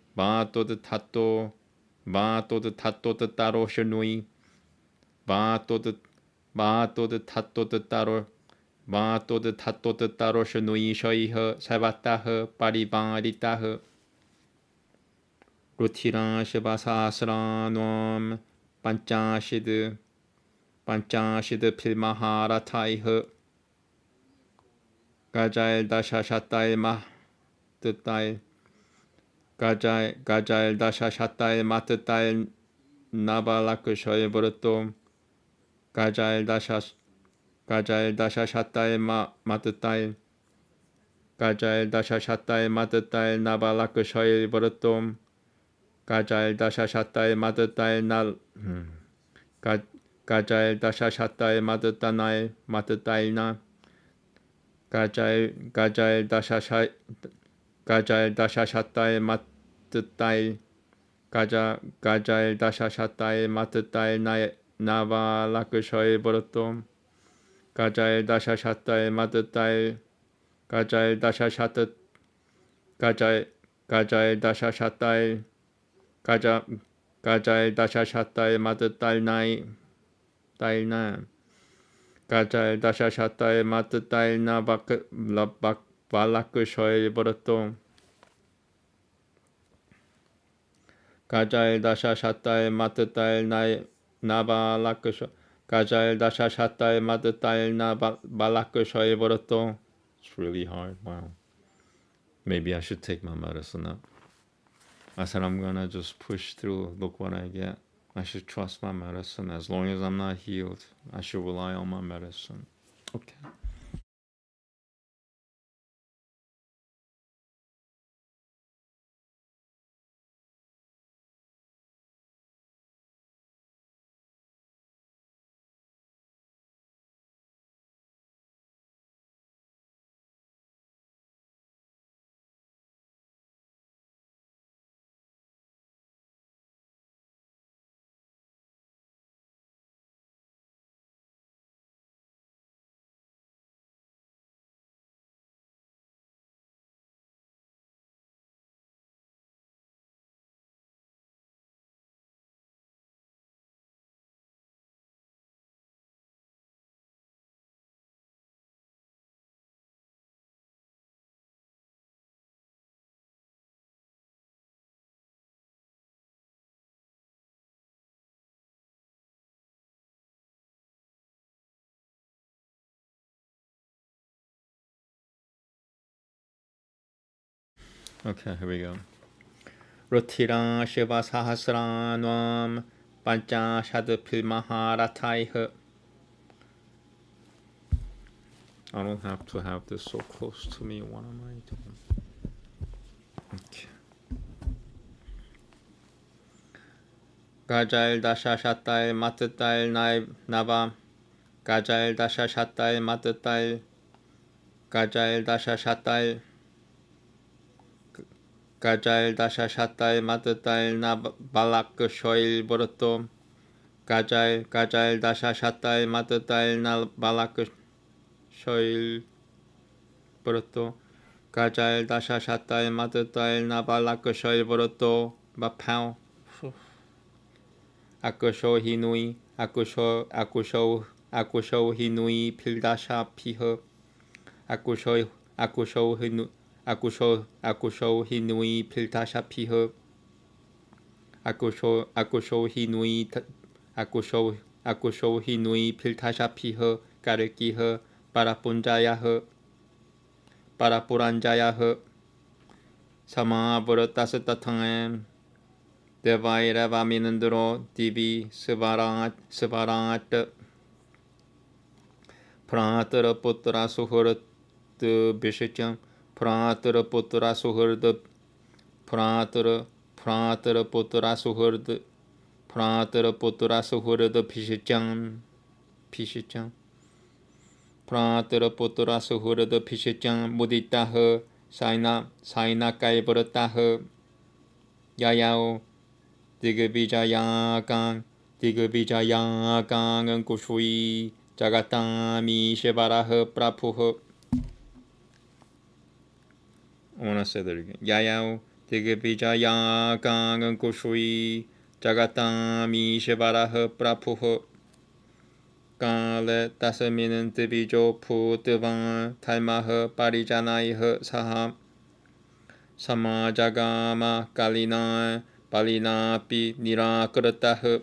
Tato Taro Shir Nui Ba Tote Tato Taro Ba Tote Tato Taro Shir Nui Shoi He Savatahe Parivaritahe Rutira Shivasasranam Panchashid Pilmaharataihe Gajail Dashashatail Mahtail Gajail Dashashatail Mahtail 나발라크셔의 버릇도 가자일 다샤 마트타일 가자일 다샤 샤타일 마트타일 나발라크셔의 버릇도 가자일 다샤 샤타일 마트타일 가자일 다샤 샤타일 마트타일나 가자일 다샤 샤타일 마트타일 가자일 다샤 샤타일 마트타일 나발라크셔의 버릇도 가자일 다샤 샤타일 마트타일 가자일 다샤 샤타일 가자일 다샤 샤타일 마트타일 타일나 가자일 다샤 샤타일 마트타일 발라크셔의 버릇도 가자일 다샤 샤타일 마트타일 나발라크셔 가자일 다샤 샤타일 마트타일 나발라크셔의 버릇도. It's really hard. Wow. Maybe I should take my medicine up. I said I'm gonna just push through. Look what I get. I should trust my medicine. As long as I'm not healed, I should rely on my medicine. Okay. Okay, here we go. Rotira Shiva Sahasranam Panchashad Pilmaharataiha. I don't have to have this so close to me. What am I doing? Okay. Gajail Dasha Shatai Matatai Nava Gajail Dasha Shatai Matatai Gajail Dasha Shatai 가자일 다샤 샤타일 마트타일 나발라크 쇼일 버릇도 가자일 다샤 샤타일 마트타일 나발라크 쇼일 버릇도 가자일 다샤 샤타일 마트타일 나발라크 쇼일 버릇도 마파오 아쿠쇼 히누이 아쿠쇼 히누이 필다샤 피허 아쿠쇼 히누이 아쿠쇼 히누이 필타샤 피허 아쿠쇼 히누이 필타샤 피허 까르키허 빠라포란자야허 사마브르타스타탕엠 데바이레바 미는드로 디비 스바라트 프라트르 पुत्रा सुहृद विषयं फ्रातर पुत्रा सुहृद फ्रातर पुत्रा सुहृद फिषिचं फ्रातर पुत्रा सुहृद फिषिचं मुदिताः Saina कैबरताः यायाओ दिग्विजयाकां कुशुई जगतामी शिवरः प्रापुः. I want to say that again. Yayao Digvijayagang Kushui Jagatami Shivaraha Prapuho Kale Tasaminin Divijo Putivan Taimaha Parijanaiha Saha Samajagama Kalina Palina Pi Nirakrataha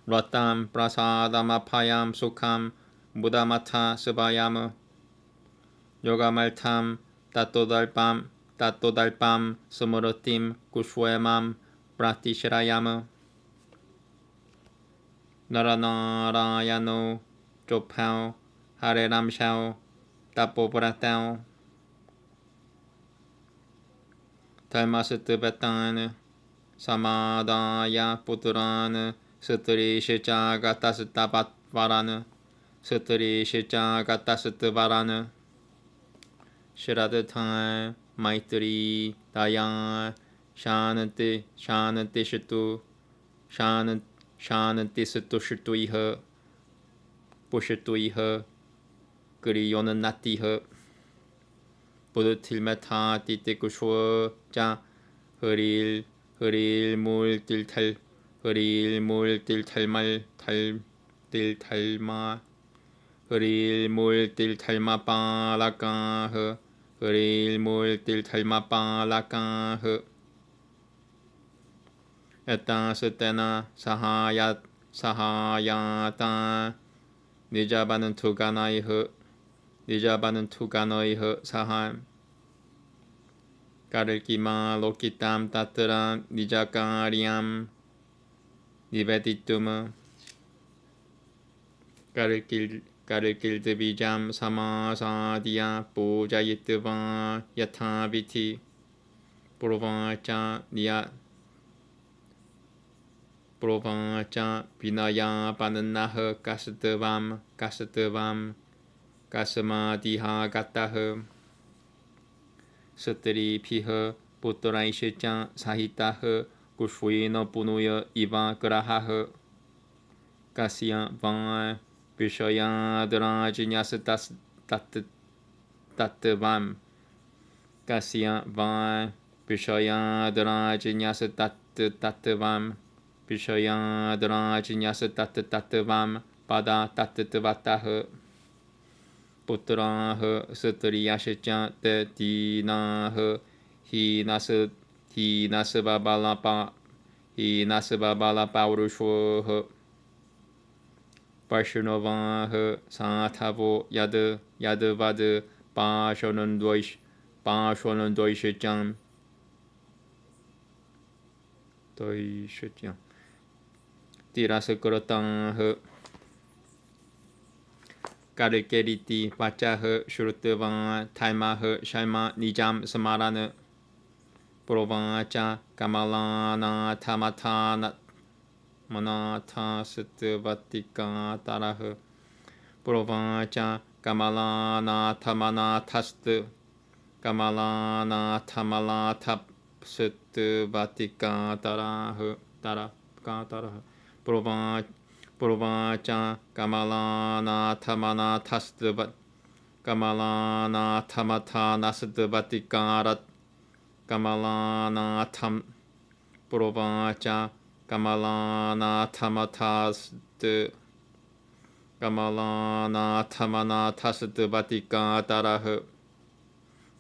Ratam Prasadamapayam Sukham Buddhamata Subhayama 요가말탐 따또달밤 스무르팀 구슈에맘 Pratishrayam Naranarayano Chopao Hare Ram Shao Tapo Pratao Dharmasutbatan Samadaya Puturan Sutri Shicha Gatasutavatvaran Sutri Shicha Gatasutvaran Shradatan Maitri Daya Shanati Shitu Shanati Situ Shituiha Pushituiha Guriyonatiha Buddhilmata Titikushwa Ja Huril Multiltal Huril Multiltalmal Tiltalma Huril Multiltalma Palakah Huril Multiltalma Palakah Etta Sutena Sahayata Nijabanan Tuganaiha Sahan Karikima Lokitam Tatra Nijakariam Niveditum Karikil Devijam Samasadya Pujayitva Yathaviti Purvacha Vinaya Pananaha Kasadevam Kasamadiha Gatah Sutri Piha Putraishacha Sahitah Kushvino Punuya Iva Graha Kasya Van Vishaya Drajinyas Tattavam Kasya Van Vishaya Drajinyas Tattavam Vishaya Drajinyas Tattavam Pada Tattavatah Putraha Sutriyashacha Tetinah Hinasabala Paurushoha Parshunovah Sathavo Yadavad Pashonondoishacham Tirasakurotah Karkeriti Pachah Shrutavan Taimah Shaima Nijam Samarana Provancha Kamalana Tamatana Manata Satvatika Tarah Provancha Kamalana Tamana Tast Kamalana Tamala Tap Satvatika Tarah Provancha Kamalana Tamana Tastvat Kamalana Tamata Nasdvatikarat Kamalana Tam Provancha Kamalana Tamatast Kamalana Tamana Tastvatika Tarah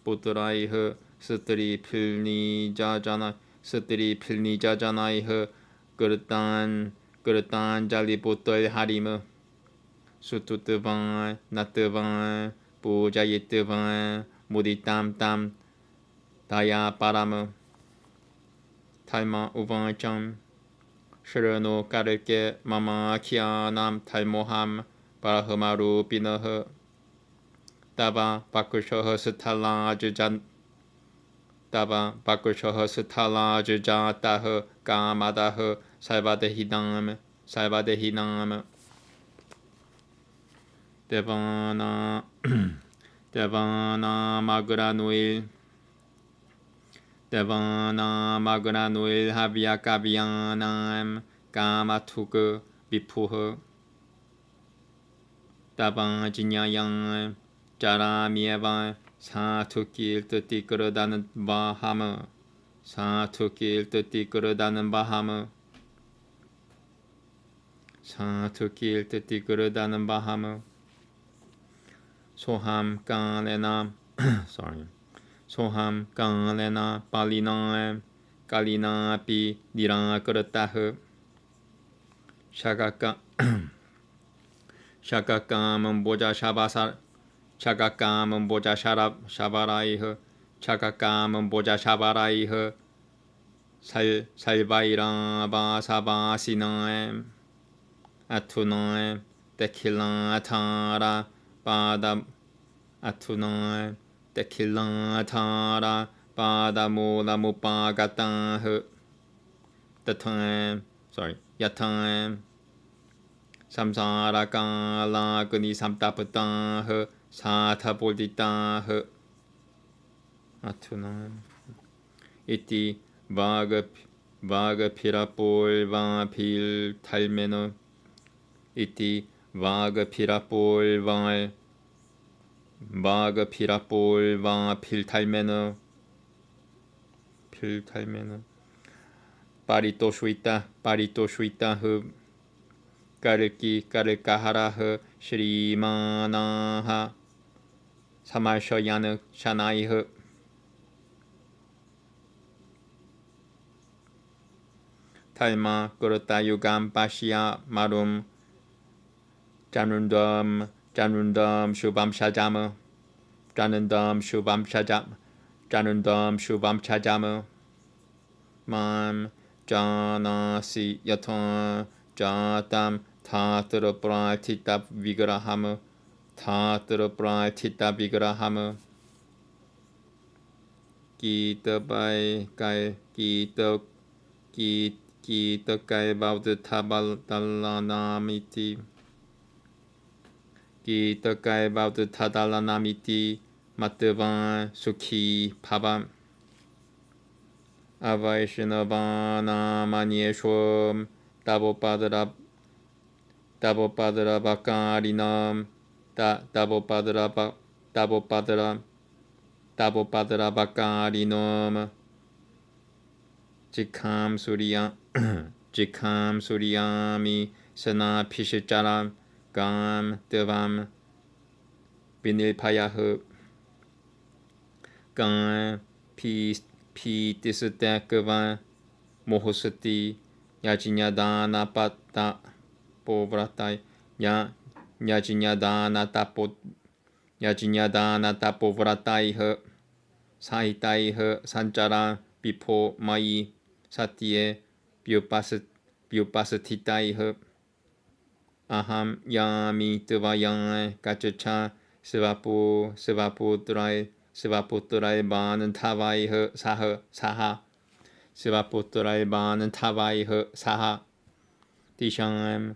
Putraih Sutri Pilni Jajanaih Gurtan Jali Putol Harim Sututvan Natvan Pujayitvan Muditam Tam Taya Param Taima Uvancham Shrano Kareke Mama Kyanam Taimoham Parahamaru Pinah Tava Pakushoha Sutala Jujan Tava Pakushoha Sutala Jujatah Kamadah Salvadehinam Devana Magranuil Havya Kavyanam Kamatuk Vipuh Tavan Jinyayam Jaramieva Satukil Tutikrudan Bahama Satukil Tutikrudan Bahama Satukil Tutikrudan Bahama Soham Kalena Soham Kalena Palina Kalina Pi Dirakurtah Shakakam Boja Shabasar Chakakam Boja Shabaraih Chakakam Boja Shabaraih 살바이라 바사바시나에 아투나에 데킬라 타라 바다 아투나에 데킬라 타라 바다모라 무파가타흐 the time your time samsara kala guni samtapatah sathabolitah atuna iti vaga pirapol pil talmeno iti vaga pirapol pil talmeno parito shuita hu Kalki Kalkahara Shrimanaha Samarshayana Shanaiha Talma Gurata Yugam Bashya Marum Janundam Shubham Shajama Janundam Shubham Shajama Mam Janasi Yatan Jatam Tatra Pratita Vigraham Gita by Kai Gita Kai about the Tabalanamiti Gita Kai about the Tadalanamiti Matavan Sukhi Pabam Avaishnavana Manyeshwam Dabopadra Bakarinam Dabopadra Bakarinam Jikam Suryami Sana Pishacharam Gam Devam Vinilpayahu Gam Tisudakavan Mohosati Yajinyadana Pata Povratai Yajinyadana Tapovratai Sahitai Sanchara Pipo Mai Satye Vyupasatitai Aham Yami Tuvayang Kachacha Sivaputrai Banan Tavai Saha Sivaputrai Banan Tavai Saha Disham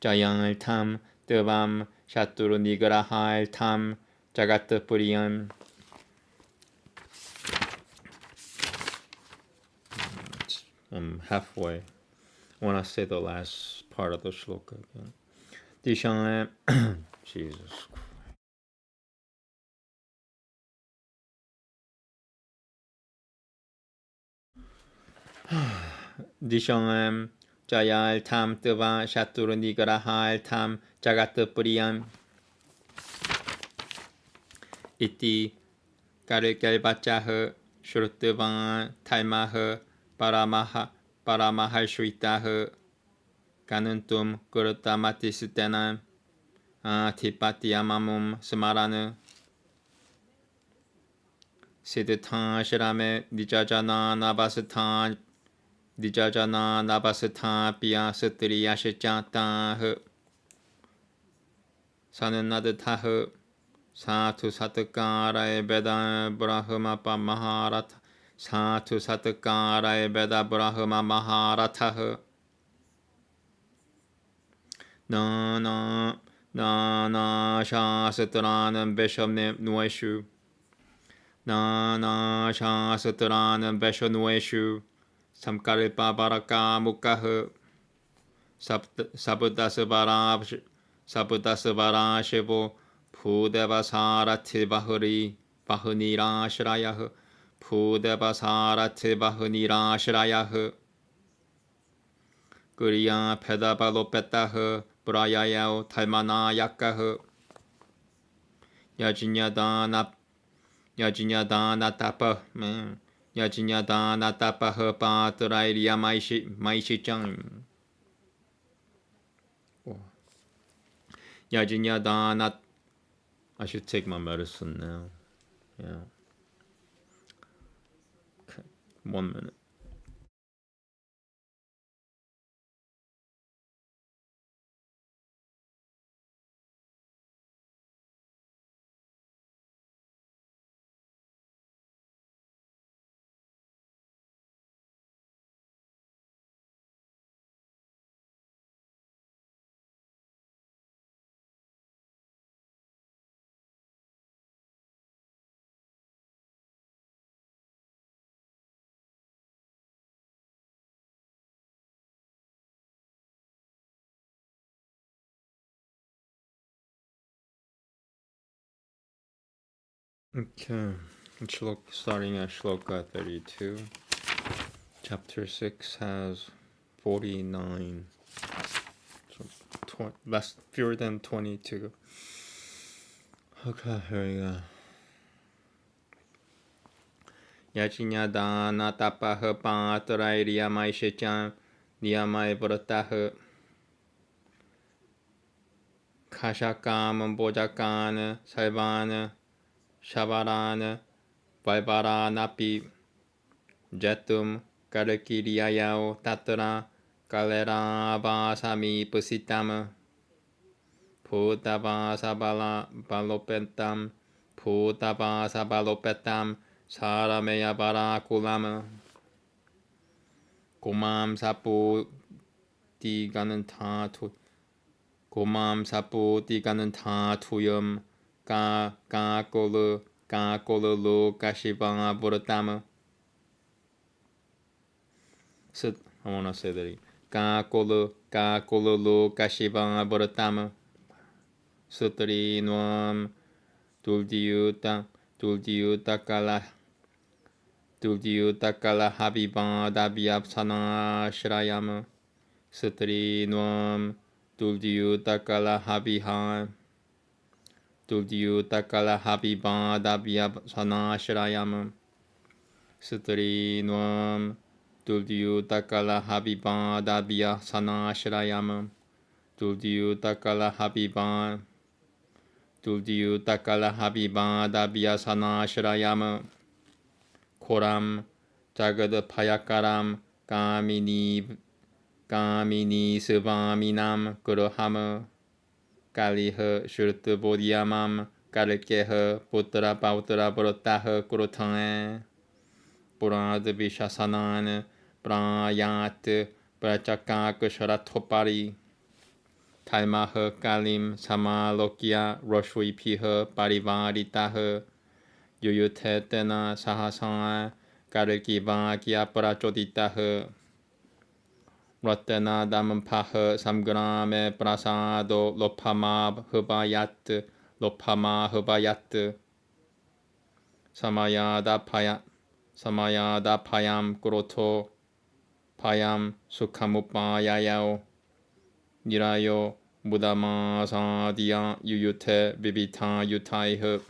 Jayang Tam Devam Shaturu Nigrahal Tam Jagatapuriyam. I'm halfway. I want to say the last part of the shloka again. Disham Jesus Disham Jayal Tam Deva Shaturu Nigrahal Tam Jagatapuriyam Iti Kalbachah Shrutuvan Talmah Paramahal Shritah Kanuntum Gurutamatisutana Tipatiamamum Samarana Siddhatan Sharame Dijajana Nabasatan Pia Satriya Shachata Sananadatah Satu Satakara Veda Brahma Mahabharat Satu Satakara Veda Brahma Mahabharat Nana Shastranam Veshamne Nueshu Nana Shastranam Veshanueshu Samkaripa Baraka Mukah Sabudasavara Shivo Pudevasarati Bahunira Shrayah Pudevasarati Bahunira Shrayah Guriya Pedabalopetah Brayayao Talmanayakah Yajinyadana Tapa Yajinyadana Tapa Patraiya Maishichan Yajinyadana. I should take my medicine now. Yeah. 1 minute. Okay, starting at Shloka 32. Chapter 6 has 49, so fewer than 22. Okay, here we go. Yachinyada natapa pa tarai riyamai shechan niyamai vrataha kashakam bojakan salvan shavaran vaivaranapi jatum kalkiriyayao tatra kalera vasami pusitam Putavasa balopetam Putavasa balopetam Sarameya varakulam Kumam sapu tiganantatu Kumam sapu tiganantatuyum Kakolu kashiva vuratam. I want to say that again. Kakolu kashiva vuratam. Sutri nuam tuldiyuta kala habiba dabyapsana shrayam. Sutri nuam tuldiyuta kala habiba dabyapsana shrayam. Sutri nuam tuldiyuta kala habiba dabyapsana shrayam. Tuldiyuta kala habiba dabyasana shrayam. Koram jagad payakaram kamini suvaminam kuroham kaliha shurtu bodhyamam kalkeha putra pautra brotaha kurotane purad vishasanan prayat prachakak sharathopari Talmaha kalim samalokya roshvi piha parivaritaha yuyutetena sahasana karkiva kya prachotitaha ratena damampaha samgrame prasado lopama hubhayat samayada payam kuroto payam sukhamupayayao Nirayo Buddhama Sadhya Yuyute Vivita Yutaiha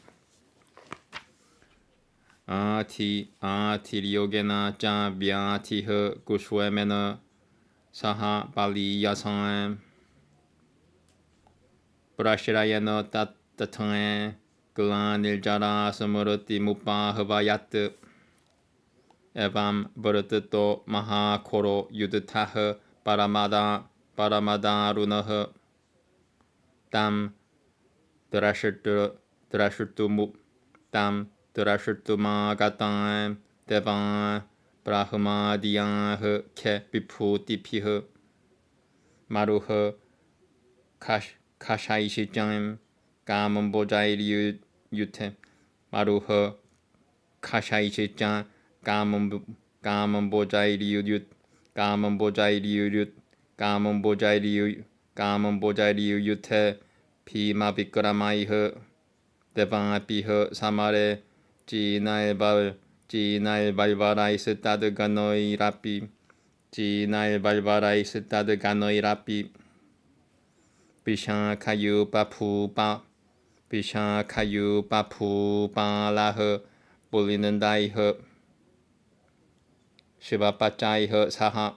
Ati Yogena Cha Vyatiha Kushwemena Saha Bali Yasan Prashrayana Tatatan Gulan Niljara Samurati Mupa Havayat Evam Varatato Maha Koro Yudataha Paramadarunaha Tam Drashurtumagatam Devan Brahmadiyanha Ke Viputipiha Maruha Kashaishijam Gamam Bojairi Yute Maruha Kashaishijam Gamam Bojairi Yut Gamam Bojairi Yute Pima Vikramaiha Devan Piha Samare Jinail Valvarai Setad Ganoi Rapi Jinail Valvarai Setad Ganoi Rapi Bishan Kayu Bapu Balaha Bulinandaiha Shivapachaiha Saha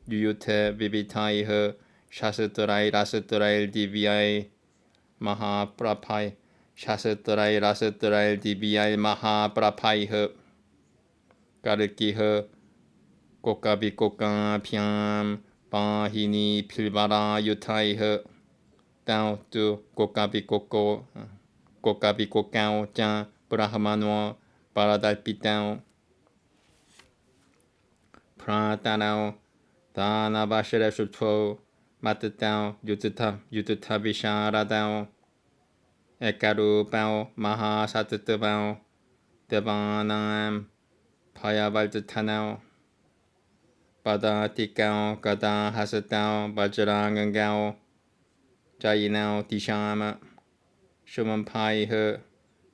Yute Vivitaiha Shasatrai Divyai Mahaprapai Shasatrai Divyai Mahaprapaiha 가르키허 꽃가비 꽃가피암 바히니 필바라 유타이허 Tao tu Kokabi Koko Kokabi Kokao Jan Brahmano Paradalpitao Pratanao Dana Bashara Sutro Matatao Yutata Visharadao Ekaru Bao Maha Satatabao Devanam Payavaltatanao Padatikao Gada Hasatao Bajrangangao Jayinao Dishama Shuman Pai Her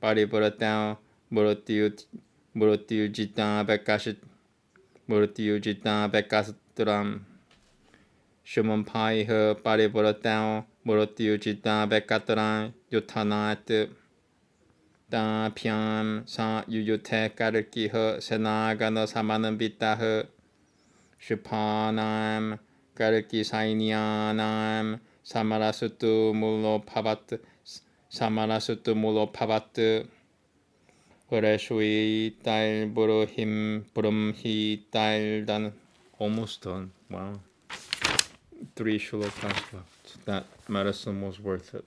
Paripuratao Murutiu Jita Bekasatram Shuman Pai Her Paripuratao Murutiu Jita Bekatran Yutanat Da Piam Sa Yuyute Karaki Her Senagana Samanam Vita Her Shupanam Karaki Sainyanam Samarasutu mulo pavat Horeshui Tail Buruhim Brumhi Tail Dan. Almost done. Wow. 3 shlokas left. That medicine was worth it.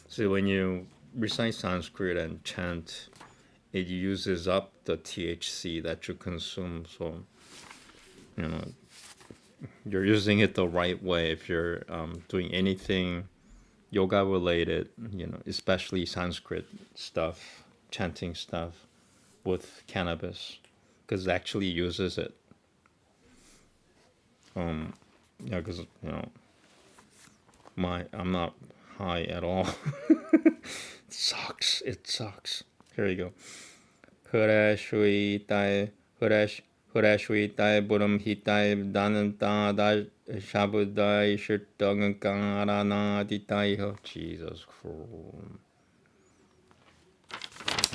So when you recite Sanskrit and chant, it uses up the THC that you consume. So you're using it the right way if you're doing anything yoga related, especially Sanskrit stuff, chanting stuff with cannabis, because it actually uses it. Because I'm not high at all. It sucks. Here you go. Hurashui Tai Buram Hitai Dananta Da Shabudai Shirtangarana Ditai. Jesus Christ.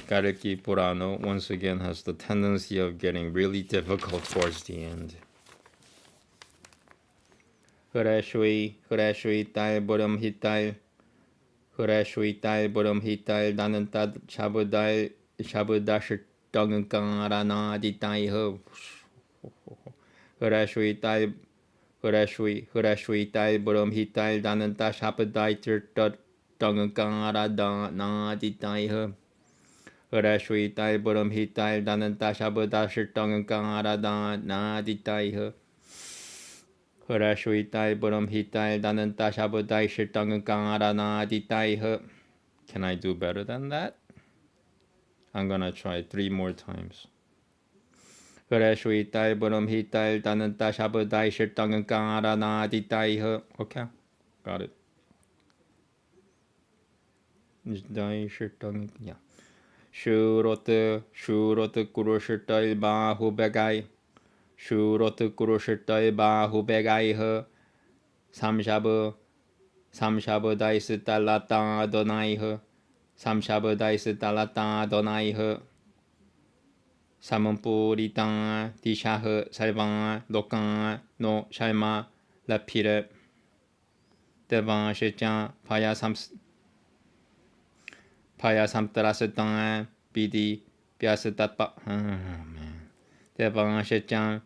Kalki Purana once again has the tendency of getting really difficult towards the end. Hurashui Tai Buram Hitai Dananta Shabudai Shirtangarana Ditai. Hurashui Tai Buram Hitai Dananta Shabudai Shirtangarana Ditai. Hurashui Tai Buram Hitai Dananta Shabudai Shirtangarana Ditai. Hurashui Tai Buram Hitai Dananta Shabudai Shirtangarana Ditai. Can I do better than that? I'm gonna try 3 more times. Hurashui Tai Buram Hitai Dananta Shabudai Shirtangarana Ditai. Okay, got it. Yeah. Shurot Kurushirtai Bahu Begai. Shurot Kurushirtai Bahu Begai Her. Samshabu Daisita Lata Donai Her. Samshabu Daisita Lata Donai Her. Samampurita Tisha Her Salvan Lokan No Shaima Lapire. Devan Shechan Payasamtarasatan Bidi Pyasatapa. Devan Shechan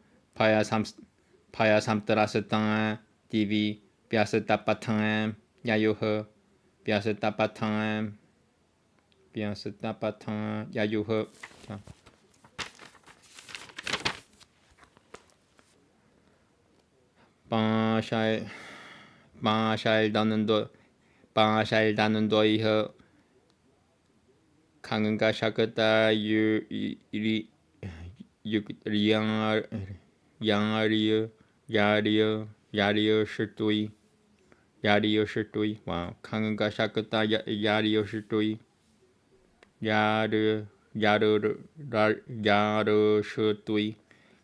Payasamtarasatan Divi Pyasatapatan Yayuha Pyasatapatan Yayuha. Bashal Danandoiha Kanga Shakata Yario Shirtui. Wow. Kanga Shakata Yario Shirtui. Yaro Shirtui.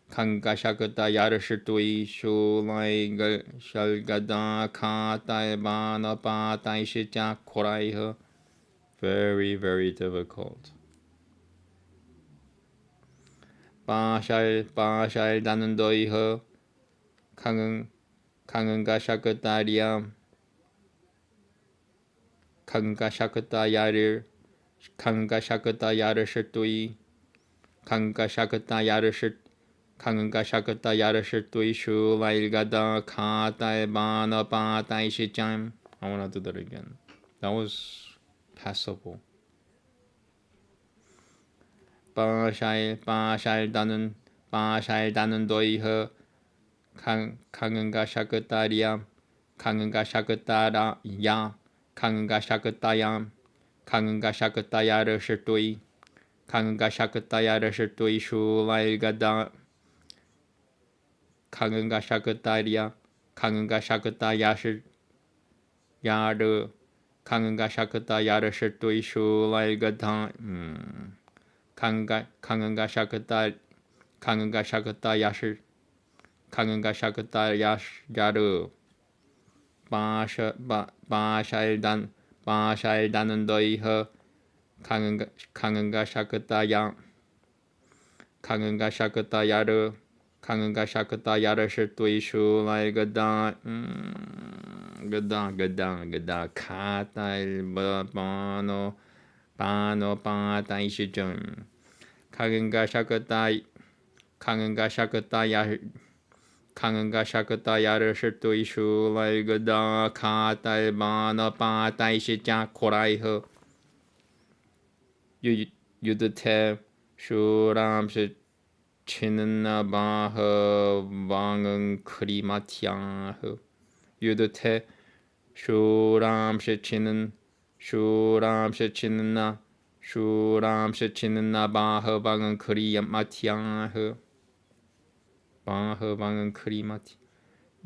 Kanga Shakata Yaro Shirtui. Shulai Shalgada Katai Bana Patai Shita Koraiha. Very, very difficult. Bashal Danandoiha Kanga Shakata Yarir 강은가 샤크다 야르실뚜이 강은가 샤크다 강은가 샤크다 야르실뚜이 슈라일가다 카다에바나 바다이시짱. I want to do that again. That was passable. 바샬다는 도이허 강은가 샤크다리암 강은가 샤크다라야 강은가 샤크다얌 강은가 샤크다야르 실뚜이 강은가 샤크다야르 실뚜이 슈라일가다 강은가 샤크다리야 강은가 샤크다야르 강은가 샤크다야르 실뚜이 슈라일가다 강은가 샤크다야르 강은가 샤크다야르 바샬다는 너희허 강은가 샤크다야 강은가 샤크다야르 강은가 샤크다야르 실뚜이 슈라일가다 gada 카타일 바노 바다이시점 강은가 샤크다야르 실뚜이 슈라일가다 카타일 바노 바다이시자 코라이허 유드테 슈람시 치는나바허 왕은 크리마티아허 유드테 슈람시 치는나바허 왕은 크리마티아허 바허 왕은 크리마티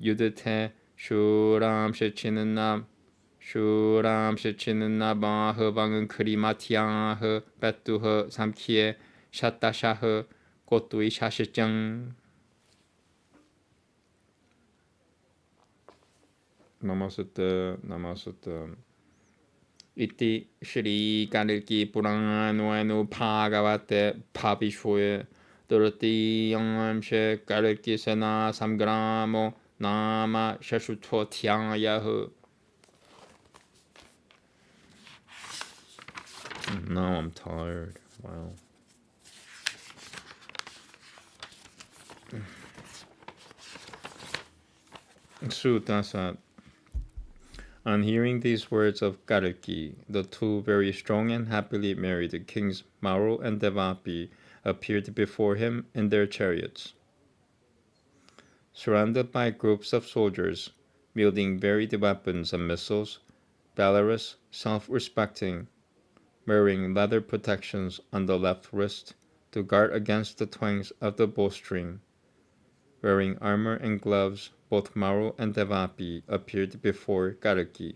유드테 슈람시 치는나바허 왕은 크리마티아허 베뚜허 삼키에 샤따샤허 꽃두이 샤시짱. Namaste. Iti Shri Kalki Puranu Bhagavate Bhavishwe Durati Yamshe Kalki Sena Samgramo Nama Shashutho Tyayahu. Now I'm tired. Wow. Sutra. On hearing these words of Kalki, the two very strong and happily married kings Maru and Devapi appeared before him in their chariots. Surrounded by groups of soldiers, wielding varied weapons and missiles, valorous, self-respecting, wearing leather protections on the left wrist to guard against the twangs of the bowstring, wearing armor and gloves, both Maru and Devapi appeared before Kalki.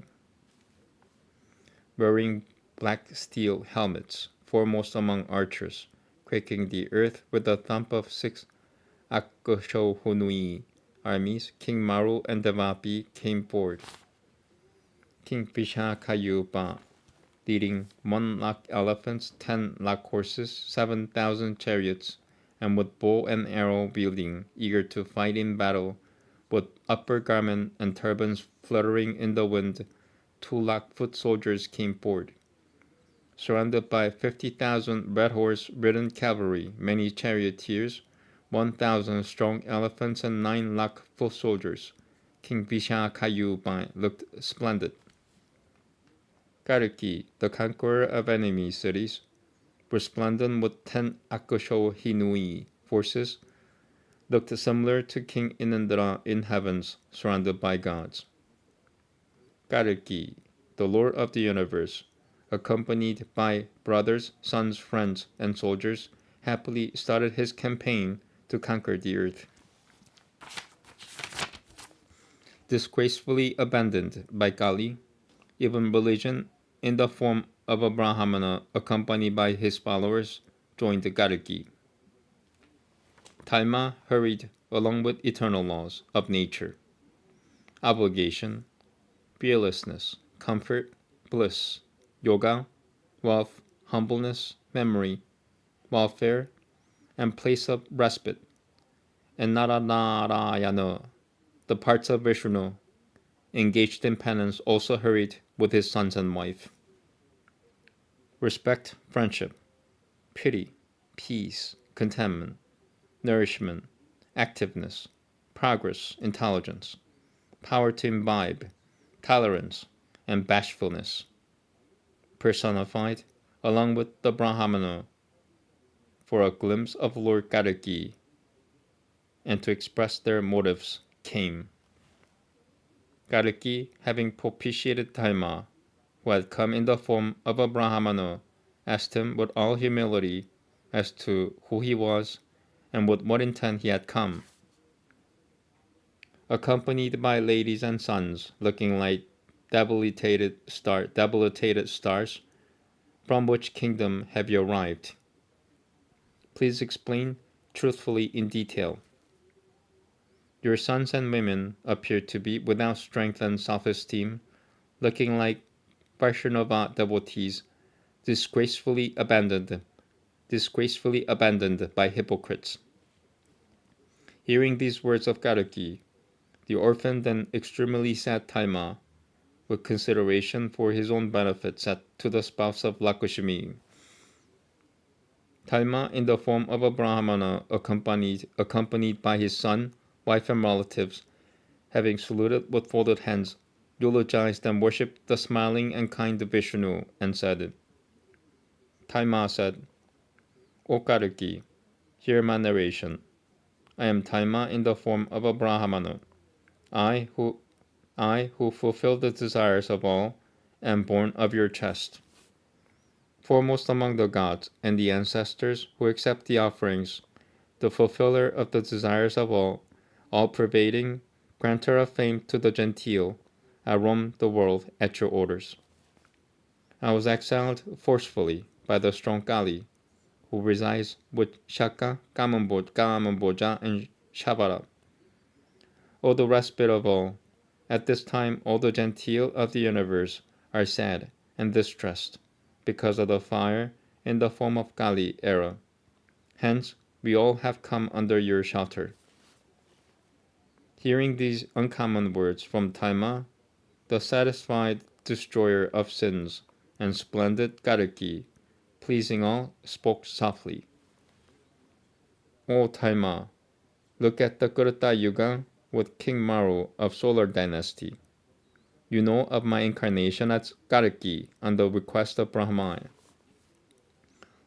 Wearing black steel helmets, foremost among archers, quaking the earth with the thump of 6 Akoshohunui armies, King Maru and Devapi came forward. King Vishakayupa, leading 1 lakh elephants, 10 lakh horses, 7,000 chariots, and with bow and arrow wielding, eager to fight in battle, with upper garment and turbans fluttering in the wind, 2 lakh foot soldiers came forward. Surrounded by 50,000 red horse-ridden cavalry, many charioteers, 1,000 strong elephants, and 9 lakh foot soldiers, King Vishakayupa looked splendid. Kalki, the conqueror of enemy cities, resplendent with 10 Akosho-Hinui forces, looked similar to King Inandra in heavens, surrounded by gods. Kalki, the Lord of the universe, accompanied by brothers, sons, friends, and soldiers, happily started his campaign to conquer the earth. Disgracefully abandoned by Kali, even religion, in the form of a Brahmana accompanied by his followers, joined the Kalki. Dharma hurried along with eternal laws of nature. Obligation, fearlessness, comfort, bliss, yoga, wealth, humbleness, memory, welfare, and place of respite, and Naranarayana, the parts of Vishnu, engaged in penance, also hurried with his sons and wife. respect, friendship, pity, peace, contentment, nourishment, activeness, progress, intelligence, power to imbibe, tolerance, and bashfulness, personified, along with the Brahmana, for a glimpse of Lord Kalki, and to express their motives came. Kalki, having propitiated Dharma, who had come in the form of a Brahmana, asked him with all humility as to who he was and with what intent he had come. Accompanied by ladies and sons looking like debilitated stars, from which kingdom have you arrived? Please explain truthfully in detail. Your sons and women appear to be without strength and self-esteem, looking like Vaishnava devotees disgracefully abandoned by hypocrites. Hearing these words of Kalki, the orphaned and extremely sad Taima, with consideration for his own benefit, said to the spouse of Lakshmi, Taima, in the form of a Brahmana, accompanied by his son, wife, and relatives, having saluted with folded hands, eulogized and worshipped the smiling and kind Vishnu, and said, Taima said, O Kalki, hear my narration. I am Taima in the form of a Brahmana. I who fulfill the desires of all, am born of your chest. Foremost among the gods and the ancestors who accept the offerings, the fulfiller of the desires of all-pervading, granter of fame to the genteel, I roam the world at your orders. I was exiled forcefully by the strong Kali, who resides with Shaka, Kamamboja, and Shavara. O the respite of all, at this time all the genteel of the universe are sad and distressed because of the fire in the form of Kali era. Hence, we all have come under your shelter. Hearing these uncommon words from Taima, the satisfied destroyer of sins and splendid Kalki, pleasing all, spoke softly. O Taima, look at the Krita Yuga with King Maru of Solar Dynasty. You know of my incarnation as Kalki on the request of Brahma.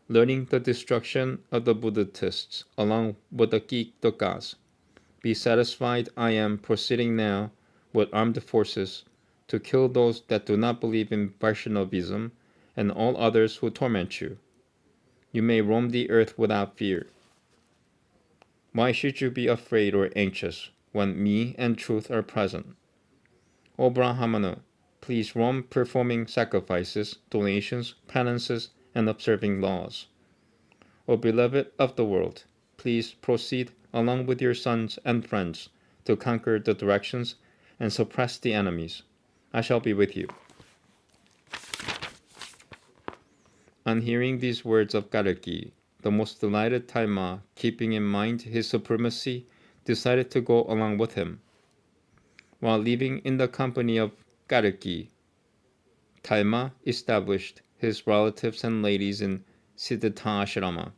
Learning the destruction of the Buddhists along with the Kitokas, be satisfied I am proceeding now with armed forces to kill those that do not believe in Vaishnavism and all others who torment you. You may roam the earth without fear. Why should you be afraid or anxious when me and truth are present? O Brahmana, please roam performing sacrifices, donations, penances, and observing laws. O beloved of the world, please proceed along with your sons and friends to conquer the directions and suppress the enemies. I shall be with you. On hearing these words of Kalki, the most delighted Taima, keeping in mind his supremacy, decided to go along with him. While living in the company of Kalki, Taima established his relatives and ladies in Siddhartha Ashrama.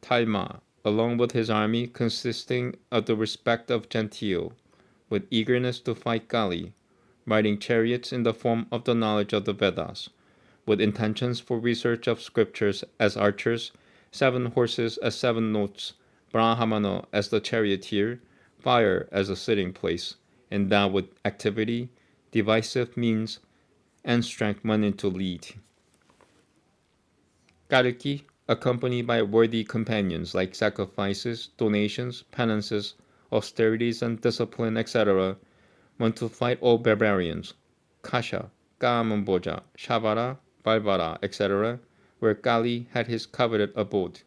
Taima, along with his army consisting of the respect of genteel, with eagerness to fight Kali, riding chariots in the form of the knowledge of the Vedas, with intentions for research of scriptures as archers, 7 horses as 7 notes, Brahmana as the charioteer, fire as a sitting place, endowed with activity, divisive means, and strength went into lead. Kalki, accompanied by worthy companions like sacrifices, donations, penances, austerities and discipline, etc., went to fight all barbarians, Kasha, Kamamboja, Shavara, Varvara, etc., where Kali had his coveted abode.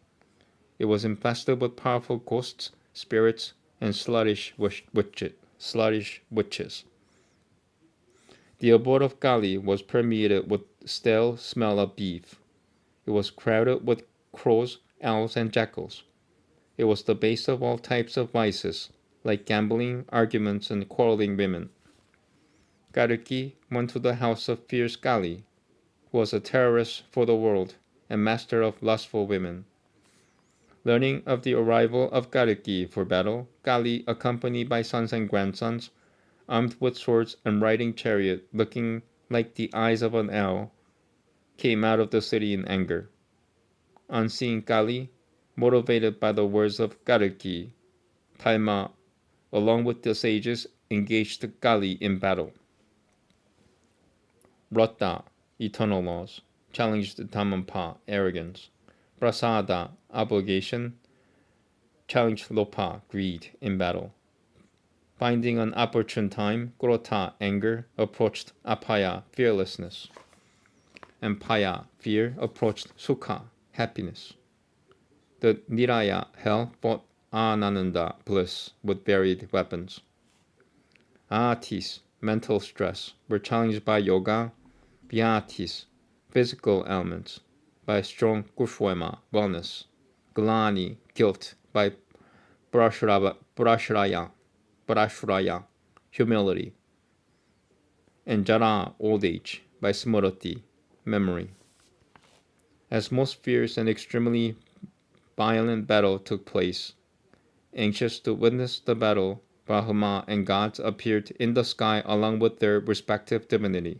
It was infested with powerful ghosts, spirits, and sluggish witches. The abode of Kali was permeated with stale smell of beef. It was crowded with crows, owls, and jackals. It was the base of all types of vices, like gambling, arguments, and quarreling women. Kalki went to the house of fierce Kali, who was a terrorist for the world and master of lustful women. Learning of the arrival of Kalki for battle, Kali, accompanied by sons and grandsons, armed with swords and riding chariot, looking like the eyes of an owl, came out of the city in anger. On seeing Kali, motivated by the words of Kalki, Taima, along with the sages, engaged Kali in battle. Vrata, eternal laws, challenged Dhammapada, arrogance. Prasada, obligation, challenged Lopa, greed, in battle. Finding an opportune time, Krota, anger, approached Apaya, fearlessness. And Paya, fear, approached Sukha, happiness. The Niraya, hell, fought Ananda, bliss, with varied weapons. Atis, mental stress, were challenged by yoga. Vyatis, physical ailments, by strong kushwema, wellness. Glani, guilt, by prashraya, humility. And jara, old age, by smriti, memory. As most fierce and extremely violent battle took place, anxious to witness the battle, Brahma and gods appeared in the sky along with their respective divinity.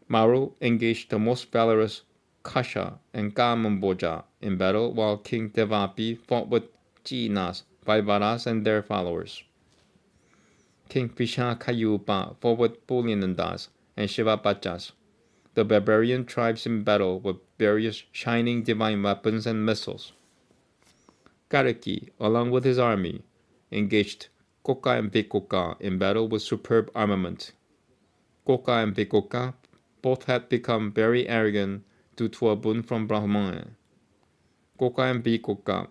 Maru engaged the most valorous Kasha and Kamamboja in battle, while King Devapi fought with Jinas, Vaivaras, and their followers. King Vishakayupa fought with Pulinandas and Shivapachas, the barbarian tribes in battle with various shining divine weapons and missiles. Kalki, along with his army, engaged Koka and Vikoka in battle with superb armament. Koka and Vikoka both had become very arrogant due to a boon from Brahman. Koka and Vikoka,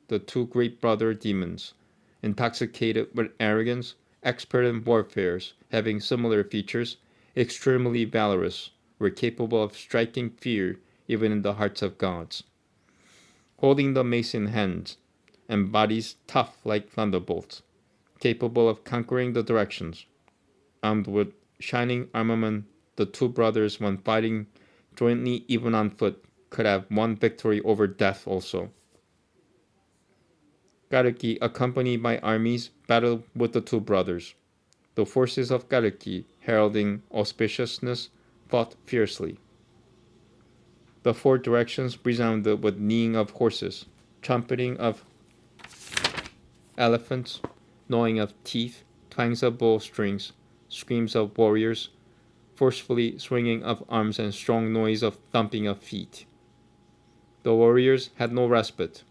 the two great brother demons, intoxicated with arrogance, expert in warfares, having similar features, extremely valorous, were capable of striking fear even in the hearts of gods. Holding the mace in hands, and bodies tough like thunderbolts, capable of conquering the directions. Armed with shining armament, the two brothers, when fighting jointly even on foot, could have won victory over death also. Kalki, accompanied by armies, battled with the two brothers. The forces of Kalki, heralding auspiciousness, fought fiercely. The four directions resounded with neighing of horses, trumpeting of elephants, gnawing of teeth, twangs of bowstrings, screams of warriors, forcefully swinging of arms, and strong noise of thumping of feet. The warriors had no respite.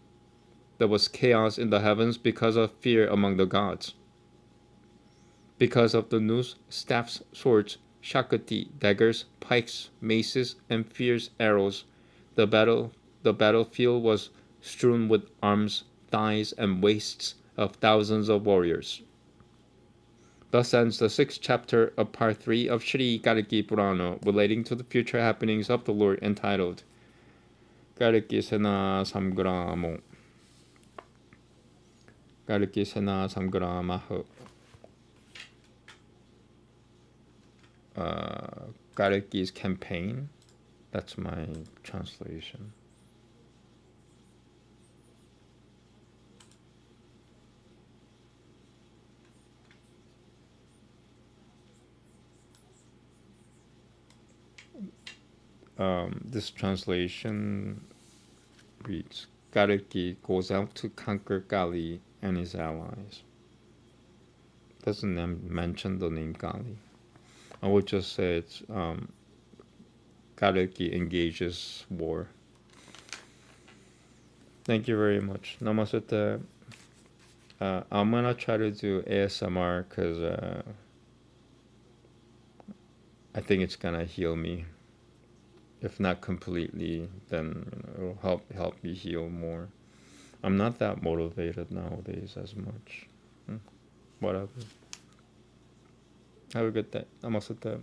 There was chaos in the heavens because of fear among the gods. Because of the noose, staffs, swords, shakati, daggers, pikes, maces, and fierce arrows, the battlefield was strewn with arms, thighs, and waists of thousands of warriors. Thus ends the 6th chapter of Part 3 of Sri Kalki Purana, relating to the future happenings of the Lord, entitled Kalki Sena Samgramo. Kalki Sena Samgramaha. Kalki's campaign. That's my translation. This translation reads, Kalki goes out to conquer Kali and his allies. Doesn't mention the name Kali. I would just say it's Kalki engages war. Thank you very much. Namaste. I'm gonna try to do ASMR because I think it's gonna heal me. If not completely, then it'll help me heal more. I'm not that motivated nowadays as much. Whatever. Have a good day. Namaste.